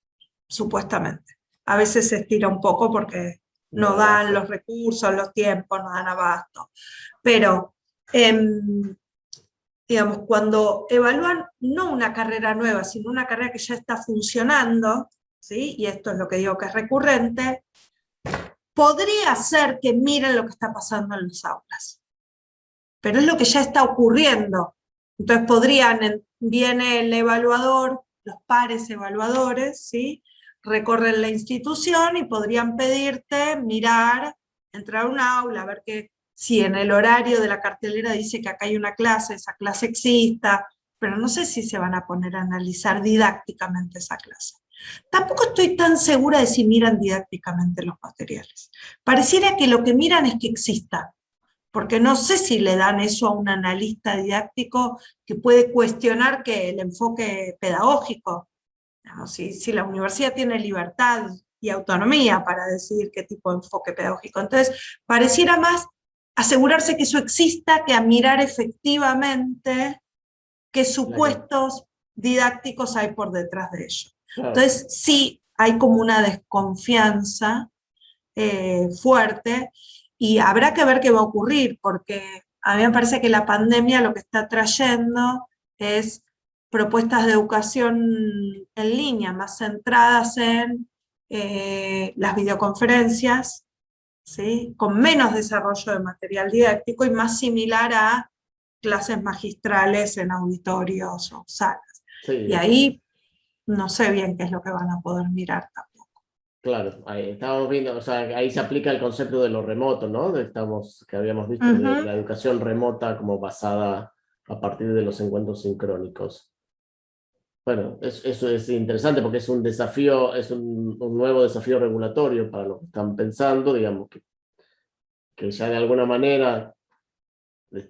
S2: supuestamente. A veces se estira un poco porque no dan los recursos, los tiempos, no dan abasto. Pero, digamos, cuando evalúan no una carrera nueva, sino una carrera que ya está funcionando, ¿sí? Y esto es lo que digo que es recurrente, podría ser que miren lo que está pasando en las aulas. Pero es lo que ya está ocurriendo. Entonces viene el evaluador, los pares evaluadores, ¿sí?, recorren la institución y podrían pedirte mirar, entrar a un aula, ver que si en el horario de la cartelera dice que acá hay una clase, esa clase exista, pero no sé si se van a poner a analizar didácticamente esa clase. Tampoco estoy tan segura de si miran didácticamente los materiales. Pareciera que lo que miran es que exista, porque no sé si le dan eso a un analista didáctico que puede cuestionar que el enfoque pedagógico, digamos, si la universidad tiene libertad y autonomía para decidir qué tipo de enfoque pedagógico. Entonces, pareciera más asegurarse que eso exista que a mirar efectivamente qué supuestos didácticos hay por detrás de ello. Entonces, sí hay como una desconfianza fuerte, y habrá que ver qué va a ocurrir, porque a mí me parece que la pandemia lo que está trayendo es propuestas de educación en línea, más centradas en las videoconferencias, ¿sí? Con menos desarrollo de material didáctico y más similar a clases magistrales en auditorios o salas. Y
S1: Sí,
S2: ahí no sé bien qué es lo que van a poder mirar tampoco.
S1: claro, ahí estábamos viendo, o sea, ahí se aplica el concepto de lo remoto, ¿no? Que habíamos visto de
S2: Ujú.
S1: la educación remota como basada a partir de los encuentros sincrónicos. Bueno, eso es interesante porque es un desafío, es un nuevo desafío regulatorio para lo que están pensando, digamos, que ya de alguna manera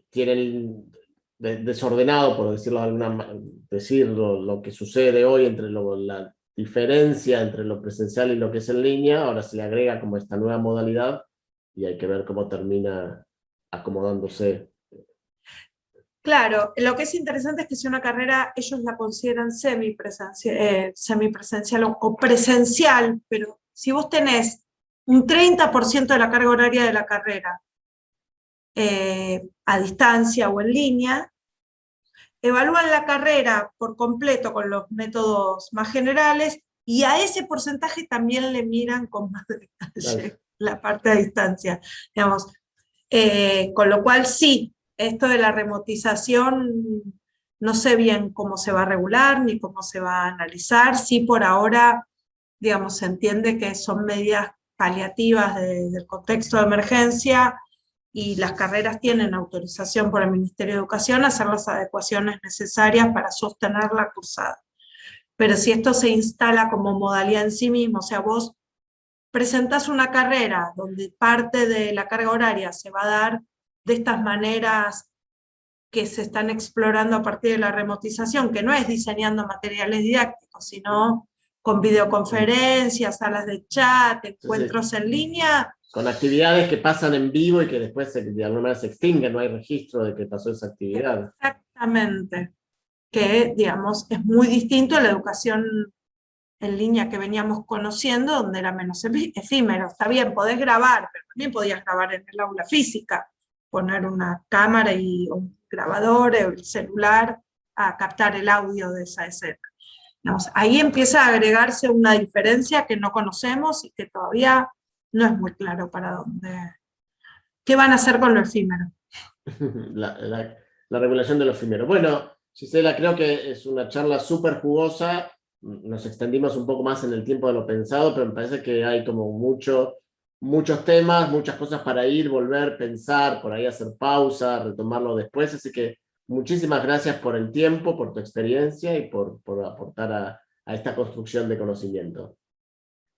S1: tienen desordenado, por decirlo de decirlo, lo que sucede hoy entre la diferencia entre lo presencial y lo que es en línea, ahora se le agrega como esta nueva modalidad y hay que ver cómo termina acomodándose.
S2: Claro, lo que es interesante es que si una carrera ellos la consideran semipresencial o presencial, pero si vos tenés un 30% de la carga horaria de la carrera a distancia o en línea, evalúan la carrera por completo con los métodos más generales y a ese porcentaje también le miran con más detalle la parte a distancia, digamos. Con lo cual sí, esto de la remotización no sé bien cómo se va a regular ni cómo se va a analizar. Sí, por ahora, digamos, se entiende que son medidas paliativas del contexto de emergencia y las carreras tienen autorización por el Ministerio de Educación a hacer las adecuaciones necesarias para sostener la cursada. Pero si esto se instala como modalidad en sí mismo, o sea, vos presentás una carrera donde parte de la carga horaria se va a dar de estas maneras que se están explorando a partir de la remotización, que no es diseñando materiales didácticos, sino con videoconferencias, salas de chat,
S1: Sí, sí.
S2: encuentros en línea.
S1: Con actividades que pasan en vivo y que después de alguna manera se extinguen, no hay registro de que pasó esa actividad.
S2: Exactamente, que digamos es muy distinto a la educación en línea que veníamos conociendo, donde era menos efímero. Está bien, podés grabar, pero también podías grabar en el aula física, poner una cámara y un grabador, el celular, a captar el audio de esa escena. Digamos, ahí empieza a agregarse una diferencia que no conocemos y que todavía no es muy claro para dónde, qué van a hacer con lo efímero.
S1: La, la, la regulación de los primeros. Bueno, Gisela, creo que es una charla súper jugosa. Nos extendimos un poco más en el tiempo de lo pensado, pero me parece que hay como muchos temas, muchas cosas para ir, volver, pensar, por ahí hacer pausa, retomarlo después. Así que muchísimas gracias por el tiempo, por tu experiencia y por aportar a esta construcción de conocimiento.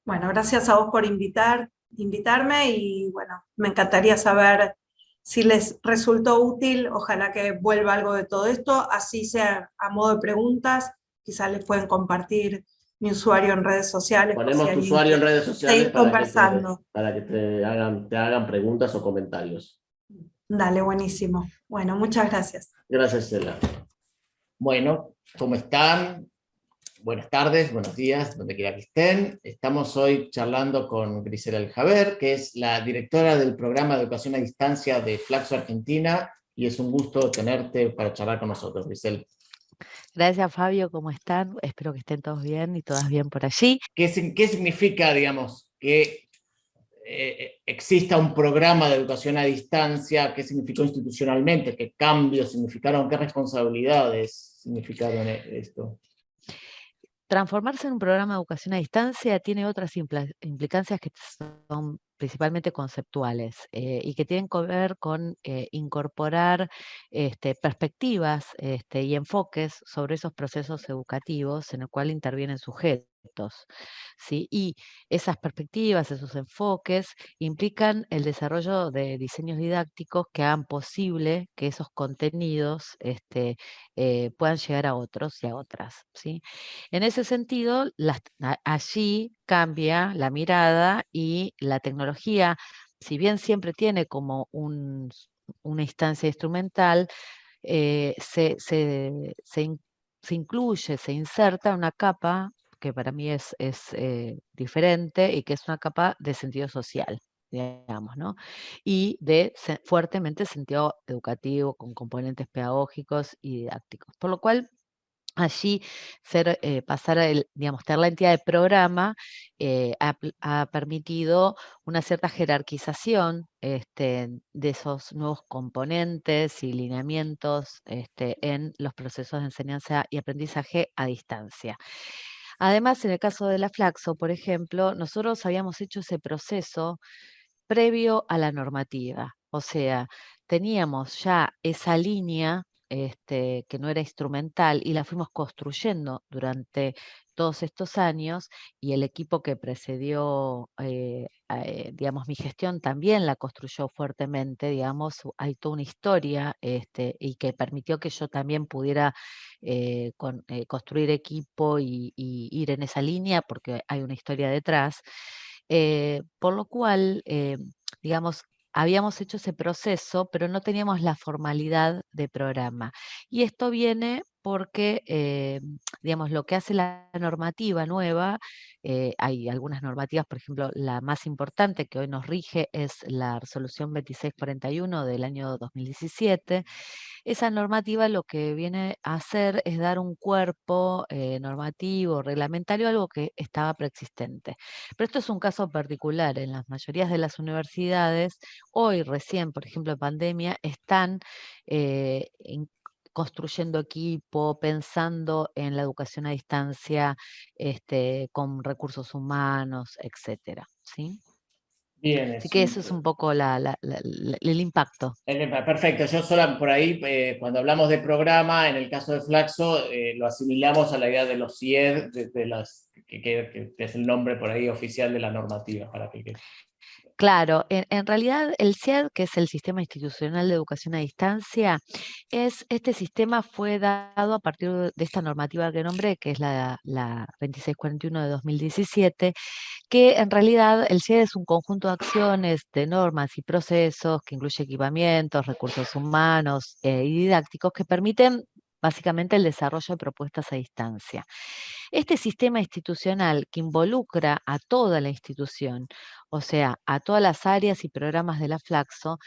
S2: Bueno, gracias a vos por invitarme y bueno, me encantaría saber si les resultó útil, ojalá que vuelva algo de todo esto, así sea a modo de preguntas, quizás les pueden compartir mi usuario en redes sociales por si
S1: Ponemos tu
S2: alguien
S1: usuario en
S2: quiere
S1: redes sociales
S2: seguir conversando.
S1: para que te hagan preguntas o comentarios.
S2: Dale, buenísimo. Bueno, muchas gracias.
S1: Gracias, Gisela. Bueno, ¿cómo están? Buenas tardes, buenos días, donde quiera que estén. Estamos hoy charlando con Grisela Aljaver, que es la directora del programa de educación a distancia de Flaxo Argentina, y es un gusto tenerte para charlar con nosotros, Grisel.
S3: Gracias, Fabio, ¿cómo están? Espero que estén todos bien y todas bien por allí.
S1: ¿Qué significa, digamos, que exista un programa de educación a distancia? ¿Qué significó institucionalmente? ¿Qué cambios significaron? ¿Qué responsabilidades significaron esto?
S3: Transformarse en un programa de educación a distancia tiene otras implicancias que son principalmente conceptuales y que tienen que ver con incorporar perspectivas y enfoques sobre esos procesos educativos en el cual intervienen sujetos. ¿Sí? Y esas perspectivas, esos enfoques, implican el desarrollo de diseños didácticos que hagan posible que esos contenidos puedan llegar a otros y a otras. ¿Sí? En ese sentido, allí cambia la mirada y la tecnología, si bien siempre tiene como una instancia instrumental, se incluye, se inserta una capa que para mí es diferente y que es una capa de sentido social, digamos, ¿no? Y de fuertemente sentido educativo con componentes pedagógicos y didácticos. Por lo cual, allí pasar a digamos, tener la entidad de programa ha permitido una cierta jerarquización de esos nuevos componentes y lineamientos en los procesos de enseñanza y aprendizaje a distancia. Además, en el caso de la Flaxo, por ejemplo, nosotros habíamos hecho ese proceso previo a la normativa. O sea, teníamos ya esa línea que no era instrumental y la fuimos construyendo durante todos estos años y el equipo que precedió, digamos, mi gestión también la construyó fuertemente, digamos, hay toda una historia y que permitió que yo también pudiera construir equipo y ir en esa línea porque hay una historia detrás. Por lo cual, digamos, habíamos hecho ese proceso, pero no teníamos la formalidad de programa. Y esto viene porque, digamos, lo que hace la normativa nueva, hay algunas normativas, por ejemplo, la más importante que hoy nos rige es la resolución 2641 del año 2017. Esa normativa lo que viene a hacer es dar un cuerpo normativo, reglamentario, a algo que estaba preexistente. Pero esto es un caso particular. En las mayorías de las universidades, hoy recién, por ejemplo, en pandemia, están construyendo equipo, pensando en la educación a distancia, con recursos humanos, etcétera, ¿sí?
S1: Bien,
S3: Así que eso es un poco el impacto.
S1: Perfecto, yo solo por ahí, cuando hablamos de programa, en el caso de Flaxo, lo asimilamos a la idea de los CIED, que es el nombre por ahí oficial de la normativa.
S3: Claro, en realidad el CIED, que es el Sistema Institucional de Educación a Distancia, este sistema fue dado a partir de esta normativa que nombré, que es la 2641 de 2017, que en realidad el CIED es un conjunto de acciones, de normas y procesos que incluye equipamientos, recursos humanos y didácticos que permiten básicamente el desarrollo de propuestas a distancia. Este sistema institucional que involucra a toda la institución, o sea, a todas las áreas y programas de la Flaxo,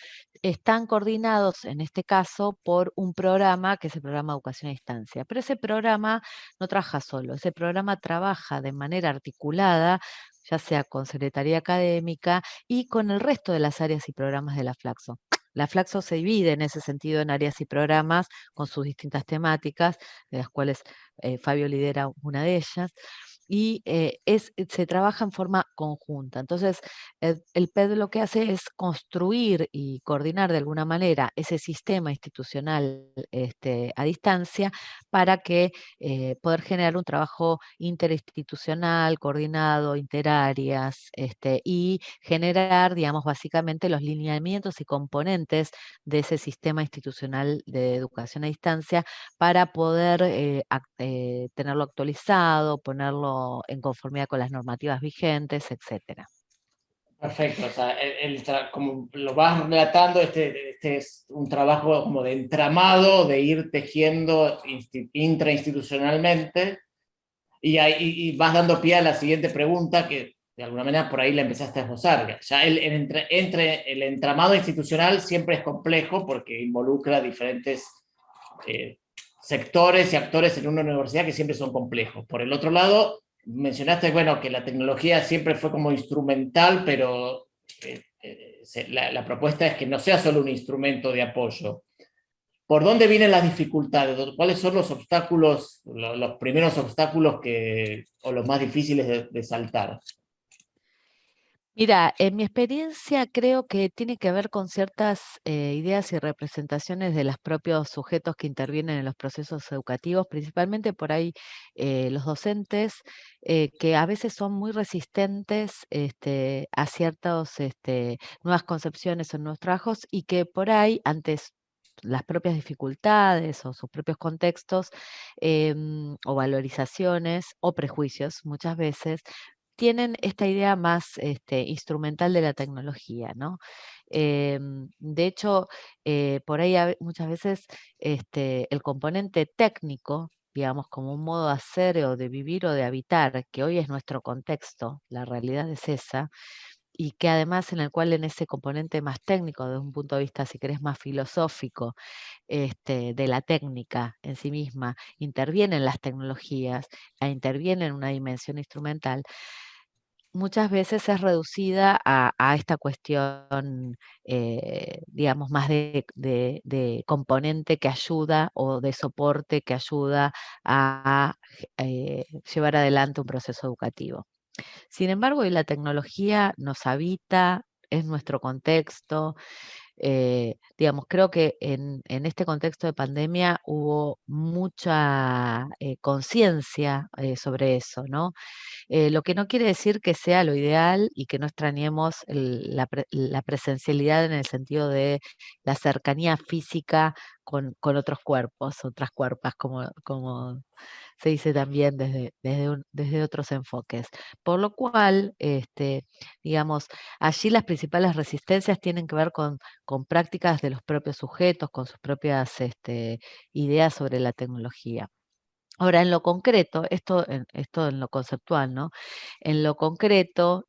S3: están coordinados en este caso por un programa que es el programa de educación a distancia. Pero ese programa no trabaja solo, ese programa trabaja de manera articulada, ya sea con Secretaría Académica y con el resto de las áreas y programas de la Flaxo. La Flaxo se divide en ese sentido en áreas y programas con sus distintas temáticas, de las cuales Fabio lidera una de ellas, y se trabaja en forma conjunta. Entonces, el PED lo que hace es construir y coordinar de alguna manera ese sistema institucional a distancia para que poder generar un trabajo interinstitucional, coordinado, interáreas, y generar, digamos, básicamente los lineamientos y componentes de ese sistema institucional de educación a distancia para poder tenerlo actualizado, ponerlo en conformidad con las normativas vigentes, etcétera.
S1: Perfecto, o sea, como lo vas relatando, este es un trabajo como de entramado, de ir tejiendo intrainstitucionalmente, y vas dando pie a la siguiente pregunta, que de alguna manera por ahí la empezaste a esbozar. Ya entre el entramado institucional siempre es complejo porque involucra diferentes sectores y actores en una universidad que siempre son complejos. Por el otro lado, mencionaste, bueno, que la tecnología siempre fue como instrumental, pero la propuesta es que no sea solo un instrumento de apoyo. ¿Por dónde vienen las dificultades? ¿Cuáles son los obstáculos, los primeros obstáculos o los más difíciles de saltar?
S3: Mira, en mi experiencia creo que tiene que ver con ciertas ideas y representaciones de los propios sujetos que intervienen en los procesos educativos, principalmente por ahí los docentes, que a veces son muy resistentes a ciertas nuevas concepciones o nuevos trabajos y que por ahí, antes las propias dificultades o sus propios contextos o valorizaciones o prejuicios muchas veces tienen esta idea más instrumental de la tecnología, ¿no? De hecho, por ahí muchas veces el componente técnico, digamos, como un modo de hacer o de vivir o de habitar, que hoy es nuestro contexto, la realidad es esa, y que además en el cual en ese componente más técnico, desde un punto de vista, si querés, más filosófico, de la técnica en sí misma, intervienen las tecnologías, intervienen una dimensión instrumental, muchas veces es reducida a esta cuestión, digamos, más de componente que ayuda o de soporte que ayuda a llevar adelante un proceso educativo. Sin embargo, hoy la tecnología nos habita, es nuestro contexto. Digamos, creo que en este contexto de pandemia hubo mucha conciencia sobre eso, ¿no? Lo que no quiere decir que sea lo ideal y que no extrañemos la presencialidad en el sentido de la cercanía física con otros cuerpos, otras cuerpas, como se dice también desde otros enfoques. Por lo cual, digamos, allí las principales resistencias tienen que ver con prácticas de los propios sujetos, con sus propias ideas sobre la tecnología. Ahora, en lo concreto, esto en lo conceptual, ¿no? En lo concreto,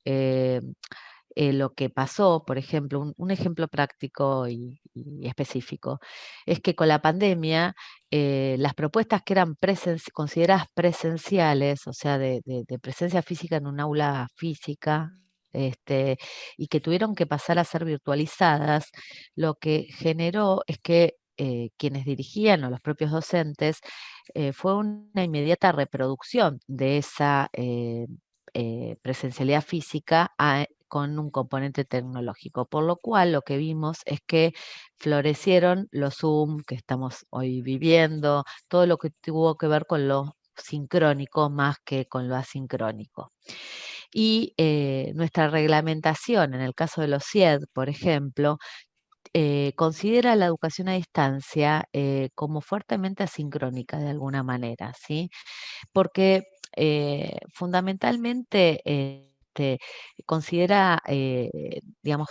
S3: lo que pasó, por ejemplo, un ejemplo práctico y específico, es que con la pandemia, las propuestas que eran consideradas presenciales, o sea, de presencia física en un aula física, y que tuvieron que pasar a ser virtualizadas, lo que generó es que quienes dirigían o los propios docentes fue una inmediata reproducción de esa presencialidad física con un componente tecnológico, por lo cual lo que vimos es que florecieron los Zoom que estamos hoy viviendo, todo lo que tuvo que ver con lo sincrónico más que con lo asincrónico. Y nuestra reglamentación, en el caso de los CIED, por ejemplo, considera la educación a distancia como fuertemente asincrónica de alguna manera, ¿sí? Porque fundamentalmente considera, digamos,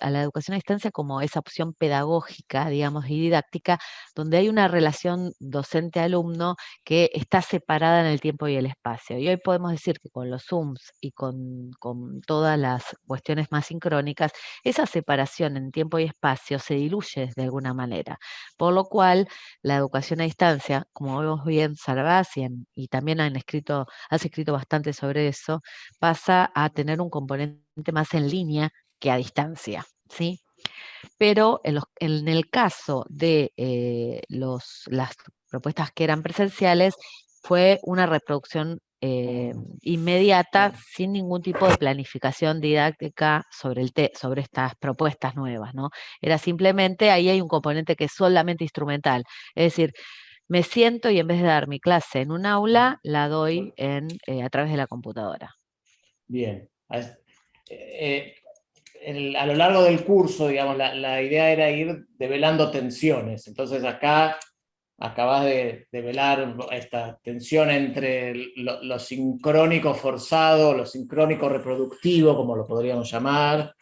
S3: a la educación a distancia como esa opción pedagógica, digamos, y didáctica, donde hay una relación docente-alumno que está separada en el tiempo y el espacio. Y hoy podemos decir que con los Zooms y con todas las cuestiones más sincrónicas, esa separación en tiempo y espacio se diluye de alguna manera, por lo cual la educación a distancia, como vos bien sabrás, y también has escrito bastante sobre eso, pasa a tener un componente más en línea que a distancia, ¿sí? Pero en el caso de las propuestas que eran presenciales, fue una reproducción inmediata, sin ningún tipo de planificación didáctica sobre estas propuestas nuevas, ¿no? Era simplemente, ahí hay un componente que es solamente instrumental, es decir, me siento y en vez de dar mi clase en un aula, la doy a través de la computadora.
S1: Bien. A lo largo del curso, digamos, la idea era ir develando tensiones. Entonces acá acabas de develar esta tensión entre lo sincrónico forzado, lo sincrónico reproductivo, como lo podríamos llamar,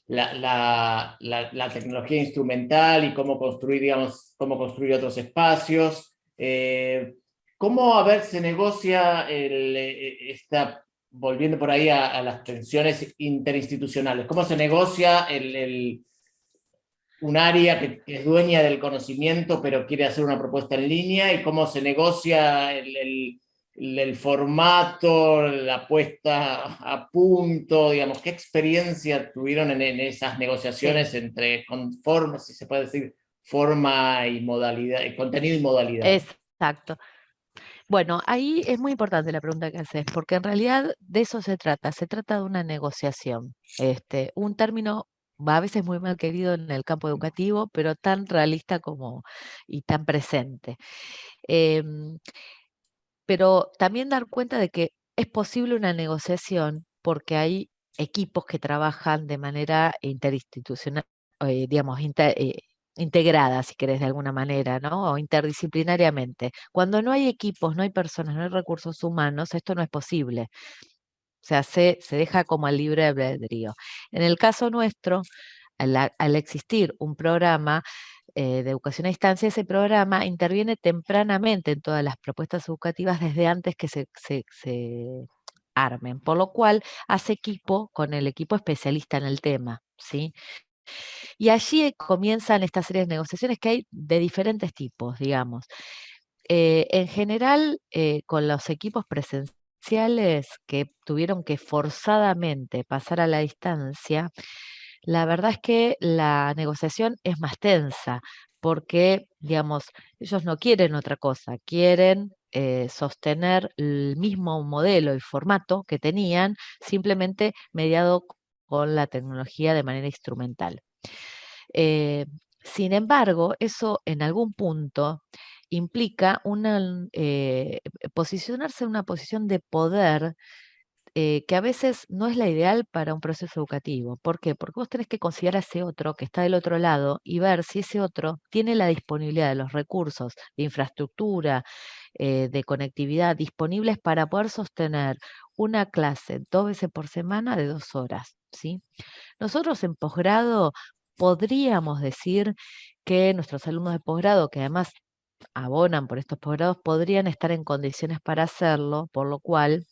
S1: la tecnología instrumental y cómo construir, digamos, cómo construir otros espacios. ¿Cómo, a ver, se negocia volviendo por ahí a las tensiones interinstitucionales, cómo se negocia un área que es dueña del conocimiento pero quiere hacer una propuesta en línea y cómo se negocia el formato, la puesta a punto, digamos, qué experiencia tuvieron en esas negociaciones entre si se puede decir, forma y modalidad, contenido y modalidad.
S3: Exacto. Bueno, ahí es muy importante la pregunta que haces, porque en realidad de eso se trata de una negociación. Un término a veces muy mal querido en el campo educativo, pero tan realista y tan presente. Em, pero también dar cuenta de que es posible una negociación porque hay equipos que trabajan de manera interinstitucional, digamos, integrada, si querés, de alguna manera, ¿no? O interdisciplinariamente. Cuando no hay equipos, no hay personas, no hay recursos humanos, esto no es posible. O sea, se deja como al libre albedrío. En el caso nuestro, al existir un programa de educación a distancia, ese programa interviene tempranamente en todas las propuestas educativas desde antes que armen, por lo cual hace equipo con el equipo especialista en el tema, ¿sí? Y allí comienzan estas series de negociaciones que hay de diferentes tipos, digamos. En general, con los equipos presenciales que tuvieron que forzadamente pasar a la distancia, la verdad es que la negociación es más tensa, porque, digamos, ellos no quieren otra cosa, quieren sostener el mismo modelo y formato que tenían, simplemente mediado con la tecnología de manera instrumental. Eh, Sin embargo, eso en algún punto implica posicionarse en una posición de poder que a veces no es la ideal para un proceso educativo. ¿Por qué? Porque vos tenés que considerar a ese otro que está del otro lado y ver si ese otro tiene la disponibilidad de los recursos de infraestructura, de conectividad disponibles para poder sostener una clase 2 veces por semana de 2 horas, ¿sí? Nosotros en posgrado podríamos decir que nuestros alumnos de posgrado, que además abonan por estos posgrados, podrían estar en condiciones para hacerlo, por lo cual,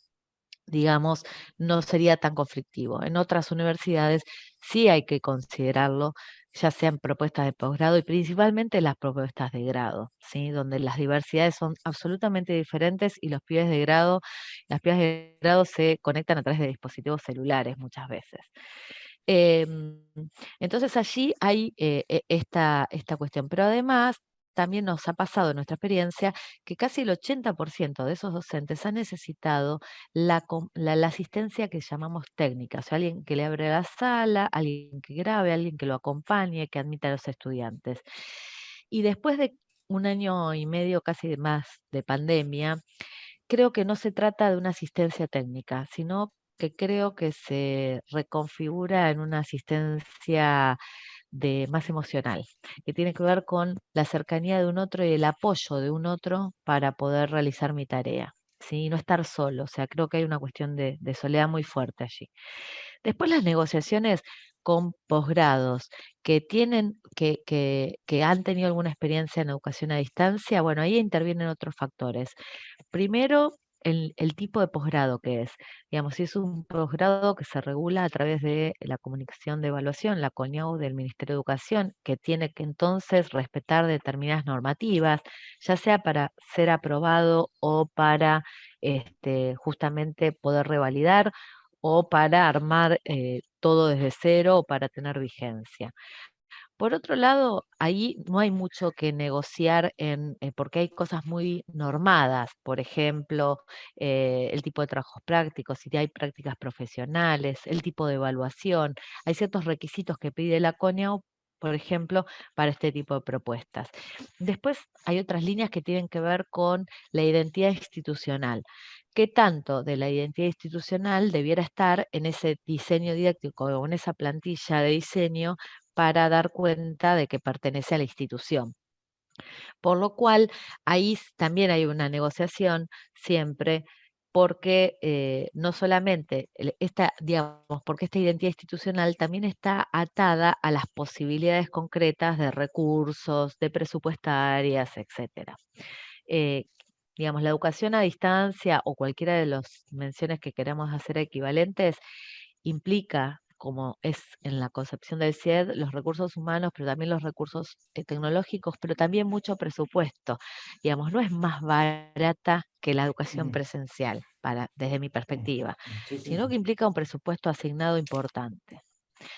S3: digamos, no sería tan conflictivo. En otras universidades sí hay que considerarlo, ya sean propuestas de posgrado y principalmente las propuestas de grado, ¿sí? Donde las diversidades son absolutamente diferentes y los pibes de grado, las pibas de grado se conectan a través de dispositivos celulares muchas veces. Em, entonces allí hay esta cuestión, pero además también nos ha pasado en nuestra experiencia que casi el 80% de esos docentes han necesitado la asistencia que llamamos técnica, o sea, alguien que le abre la sala, alguien que grabe, alguien que lo acompañe, que admita a los estudiantes. Y después de 1 año y medio casi más de pandemia, creo que no se trata de una asistencia técnica, sino que creo que se reconfigura en una asistencia más emocional, que tiene que ver con la cercanía de un otro y el apoyo de un otro para poder realizar mi tarea, ¿sí? No estar solo, o sea, creo que hay una cuestión de soledad muy fuerte allí. Después las negociaciones con posgrados que han tenido alguna experiencia en educación a distancia, bueno, ahí intervienen otros factores. Primero, el tipo de posgrado que es. Digamos, si es un posgrado que se regula a través de la comunicación de evaluación, la CONIAU del Ministerio de Educación, que tiene que entonces respetar determinadas normativas, ya sea para ser aprobado o para justamente poder revalidar o para armar todo desde cero o para tener vigencia. Por otro lado, ahí no hay mucho que negociar porque hay cosas muy normadas, por ejemplo, el tipo de trabajos prácticos, si hay prácticas profesionales, el tipo de evaluación. Hay ciertos requisitos que pide la CONIAU, por ejemplo, para este tipo de propuestas. Después hay otras líneas que tienen que ver con la identidad institucional. ¿Qué tanto de la identidad institucional debiera estar en ese diseño didáctico o en esa plantilla de diseño para dar cuenta de que pertenece a la institución? Por lo cual, ahí también hay una negociación siempre, porque no solamente digamos, porque esta identidad institucional también está atada a las posibilidades concretas de recursos, de presupuestarias, etcétera. Eh, digamos, la educación a distancia o cualquiera de las menciones que queramos hacer equivalentes implica, como es en la concepción del CIED, los recursos humanos, pero también los recursos tecnológicos, pero también mucho presupuesto. Digamos, no es más barata que la educación presencial, desde mi perspectiva,
S1: Sí,
S3: sino
S1: sí.
S3: que implica un presupuesto asignado importante.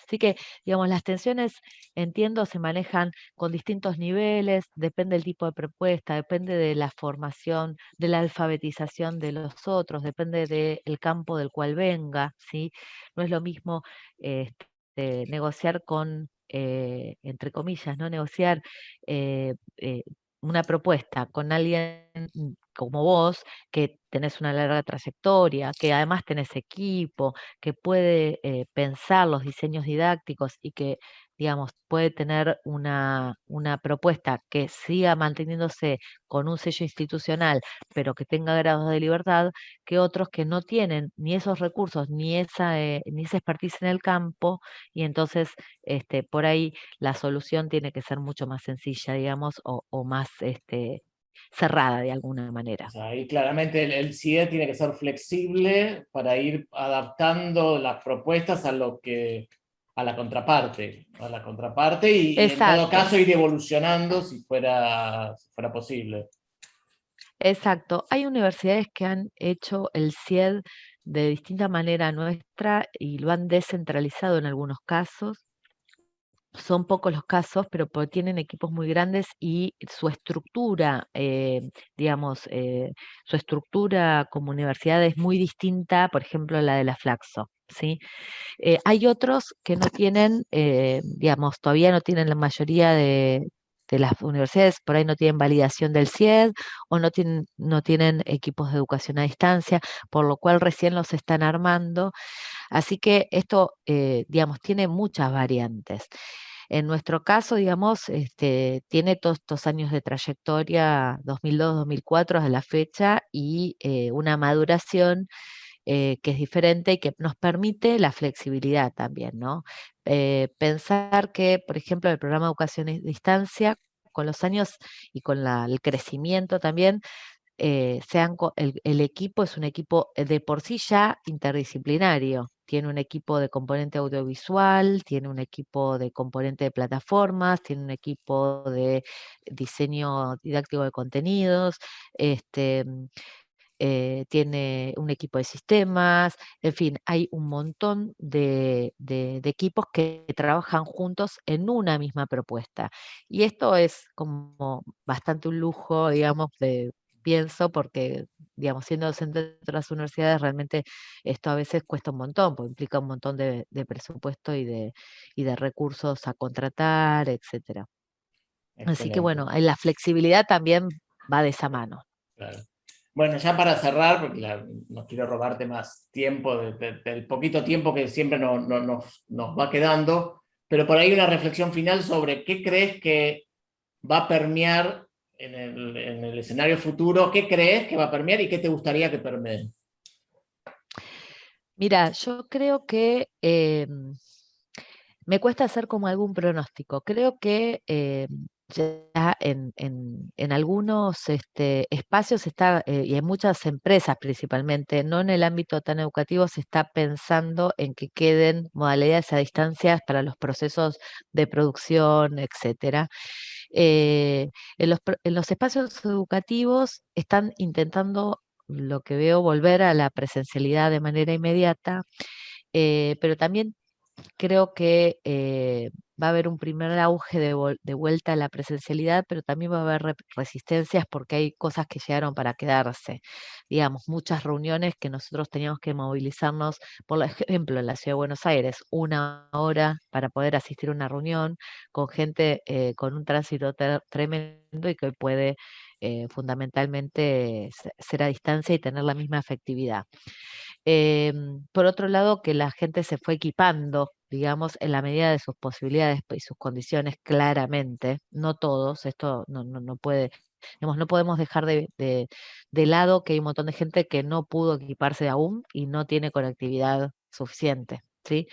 S3: Así que, digamos, las tensiones, entiendo, se manejan con distintos niveles, depende del tipo de propuesta, depende de la formación, de la alfabetización de los otros, depende del campo del cual venga, ¿sí? No es lo mismo negociar entre comillas, ¿no? Negociar una propuesta con alguien como vos, que tenés una larga trayectoria, que además tenés equipo, que puede pensar los diseños didácticos y que, digamos, puede tener una propuesta que siga manteniéndose con un sello institucional, pero que tenga grados de libertad, que otros que no tienen ni esos recursos ni esa expertise en el campo, y entonces por ahí la solución tiene que ser mucho más sencilla, digamos, o más cerrada de alguna
S1: O
S3: manera.
S1: sea, ahí claramente el CIE tiene que ser flexible para ir adaptando las propuestas a a la contraparte y en todo
S3: Exacto.
S1: caso ir evolucionando si fuera posible.
S3: Exacto. Hay universidades que han hecho el CIED de distinta manera nuestra y lo han descentralizado en algunos casos. Son pocos los casos, pero tienen equipos muy grandes y su estructura, digamos, su estructura como universidad es muy distinta, por ejemplo, a la de la Flaxo, ¿sí? Hay otros que no tienen, digamos, todavía no tienen la mayoría de las universidades, por ahí no tienen validación del CIED o no tienen equipos de educación a distancia, por lo cual recién los están armando. Así que esto, digamos, tiene muchas variantes. En nuestro caso, digamos, tiene todos estos años de trayectoria, 2002-2004 a la fecha, y una maduración que es diferente y que nos permite la flexibilidad también, ¿no? Pensar que, por ejemplo, el programa de educación a distancia, con los años y con el crecimiento también, el equipo es un equipo de por sí ya interdisciplinario. Tiene un equipo de componente audiovisual, tiene un equipo de componente de plataformas, tiene un equipo de diseño didáctico de contenidos, este, tiene un equipo de sistemas, en fin, hay un montón de equipos que trabajan juntos en una misma propuesta. Y esto es como bastante un lujo, digamos, pienso, porque, digamos, siendo docente de otras universidades, realmente esto a veces cuesta un montón, porque implica un montón de presupuesto y de recursos a contratar, etcétera. Así que
S1: Excelente.
S3: bueno, la flexibilidad también va de esa mano.
S1: Claro. Bueno, ya para cerrar, porque no quiero robarte más tiempo del poquito tiempo que siempre nos va quedando, pero por ahí una reflexión final sobre qué crees que va a permear en el escenario futuro, qué crees que va a permear y qué te gustaría que permee.
S3: Mira, yo creo que me cuesta hacer como algún pronóstico. Creo que ya en algunos espacios está, y en muchas empresas principalmente, no en el ámbito tan educativo, se está pensando en que queden modalidades a distancia para los procesos de producción, etcétera. Eh, en los espacios educativos están intentando, lo que veo, volver a la presencialidad de manera inmediata, pero también creo que va a haber un primer auge de vuelta a la presencialidad, pero también va a haber resistencias porque hay cosas que llegaron para quedarse. Digamos, muchas reuniones que nosotros teníamos que movilizarnos, por ejemplo, en la Ciudad de Buenos Aires, 1 hora para poder asistir a una reunión con gente con un tránsito tremendo y que hoy puede fundamentalmente ser a distancia y tener la misma efectividad. Por otro lado, que la gente se fue equipando, digamos, en la medida de sus posibilidades y sus condiciones, claramente, no todos, esto no puede, digamos, no podemos dejar de lado que hay un montón de gente que no pudo equiparse aún y no tiene conectividad suficiente, ¿sí?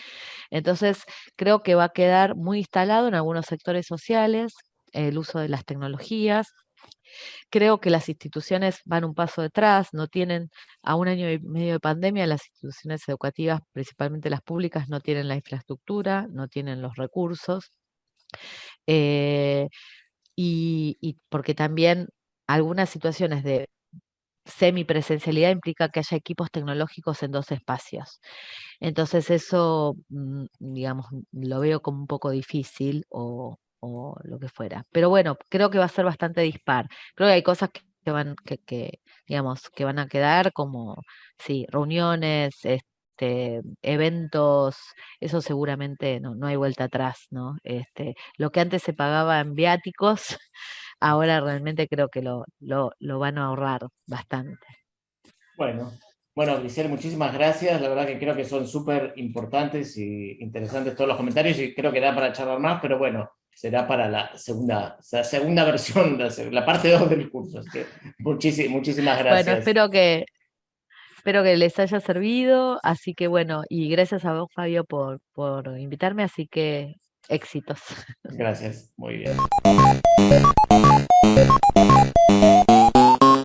S3: Entonces, creo que va a quedar muy instalado en algunos sectores sociales el uso de las tecnologías. Creo que las instituciones van un paso detrás, no tienen, a 1 año y medio de pandemia, las instituciones educativas, principalmente las públicas, no tienen la infraestructura, no tienen los recursos, eh, y porque también algunas situaciones de semipresencialidad implica que haya equipos tecnológicos en 2 espacios. Entonces eso, digamos, lo veo como un poco difícil o lo que fuera. Pero bueno, creo que va a ser bastante dispar. Creo que hay cosas digamos, que van a quedar como, sí, reuniones, eventos, eso seguramente no hay vuelta atrás, ¿no? Lo que antes se pagaba en viáticos, ahora realmente creo que lo van a ahorrar bastante.
S1: Bueno, Grisel, muchísimas gracias. La verdad que creo que son súper importantes y interesantes todos los comentarios y creo que da para charlar más, pero bueno, será para la segunda versión, la parte 2 del curso. Así que muchísimas
S3: Bueno,
S1: gracias.
S3: espero que les haya servido, así que bueno, y gracias a vos, Fabio, por invitarme, así que éxitos.
S1: Gracias, muy bien.